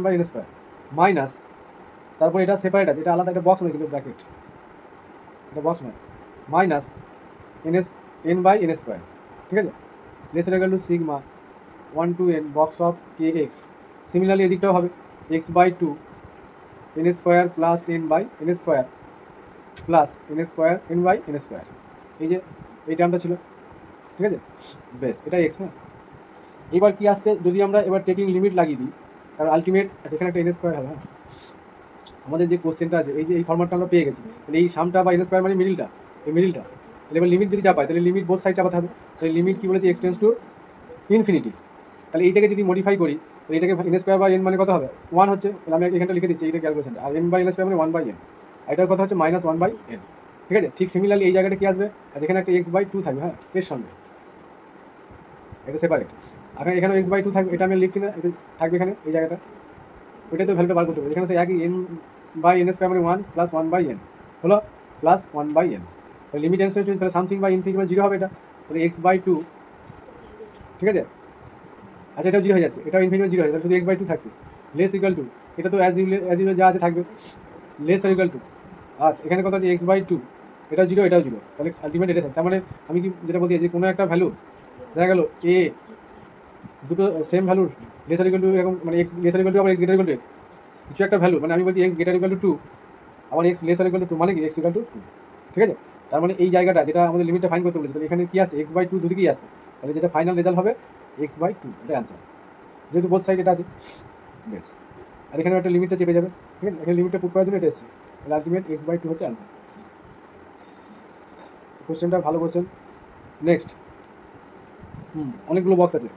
by n square minus, তারপর এটা সেপারেট আছে, এটা আলাদা একটা বক্স নয় কিন্তু ব্র্যাকেট, এটা বক্স নয়, minus n by n square, ঠিক আছে lesser equal to sigma 1 to n box of k x. Similarly এদিকটাও হবে x by 2 n square plus n by n square plus n square n by n square, এই যে এই টার্মটা ছিল, ঠিক আছে বেশ এটা এক্স, হ্যাঁ এবার কি আসছে যদি আমরা এবার টেকিং লিমিট লাগিয়ে দিই, কারণ আলটিমেট এখানে একটা n স্কোয়ার হবে, হ্যাঁ আমাদের যে কোশ্চেনটা আছে এই যে এই ফর্ম্যাটটা আমরা পেয়ে গেছি, তাহলে এই সামটা বা n স্কোয়ার মানে মিডিলটা, এই মিডিলটা তাহলে এবার লিমিট যদি চাপায় তাহলে লিমিট বোথ সাইড চাপাতে হবে। তাহলে লিমিট কী বলেছে, এক্স টেন্ডস টু ইনফিনিটি। তাহলে এইটাকে যদি মডিফাই করি তাহলে এটাকে এন স্কোয়ার বাই এন মানে কত হবে, 1 হচ্ছে। তাহলে আমি এখানটা লিখে দিচ্ছি এইটা ক্যালকুলেশন, আর এন বাই এন স্কোয়ার মানে 1/n, এটার কথা হচ্ছে -1/n। ঠিক আছে, ঠিক সিমিলারলি এই জায়গাটা কি আসবে, আর এখানে একটা x/2 থাকবে, হ্যাঁ এর সঙ্গে এটা সেপারেট। এখন এখানে x/2 থাকবে, এটা আমি লিখছি না, এটা থাকবে এখানে এই জায়গাটা, ওইটাই তো ভ্যালুটা বার করতে হবে। এখানে হচ্ছে একই n/n স্কোয়ার মানে 1 + 1/n হলো +1/n। তাহলে লিমিট এন সেন্স তাহলে সামথিং বাই ইনফিনিটি মানে 0 হবে এটা, তাহলে x/2। ঠিক আছে, আচ্ছা এটাও 0 হয়ে যাচ্ছে, এটাও ইনফিনিটি 0 হয়ে যাচ্ছে, শুধু x/2 থাকছে। লেস ইকুয়াল টু, এটা তো অ্যাজ ইউজুয়াল যা আছে থাকবে, লেস ইকুয়াল টু। আচ্ছা এখানে কত আছে, x/2, এটাও 0 এটাও 0, তাহলে আলটিমেট এটা থাকছে। তার মানে আমি কি যেটা বলছি যে কোনো একটা ভ্যালু দেখা গেল এ দুটো সেম ভ্যালুর লেসার ইকুয়াল টু এরকম, মানে এক্স লেসার ইকুয়াল টু আবার এক্স গ্রেটার ইকুয়াল টু কিছু একটা ভ্যালু, মানে আমি বলছি এক্স গ্রেটার ইকুয়াল টু 2, আবার এক্স লেসার ইকুয়াল টু 2 মানে কি এক্স ইকুয়াল টু 2। ঠিক আছে, তার মানে এই জায়গাটা যেটা আমাদের লিমিটটা ফাইন করতে বলেছে, তাহলে এখানে কি আসছে, x/2 দুদিকেই আসছে, তাহলে যেটা ফাইনাল রেজাল্ট হবে x/2, এটা অ্যান্সার, যেহেতু বোথ সাইড এটা আছে। বেশ, আর এখানে একটা লিমিটটা চেপে যাবে। ঠিক আছে, এখানে লিমিটটা পুট করার জন্য এটা এসছে, তাহলে আলটিমেট x/2 হচ্ছে অ্যান্সার। কোশ্চেনটা ভালো কোশ্চেন। নেক্সট, অনেকগুলো বক্স আছে।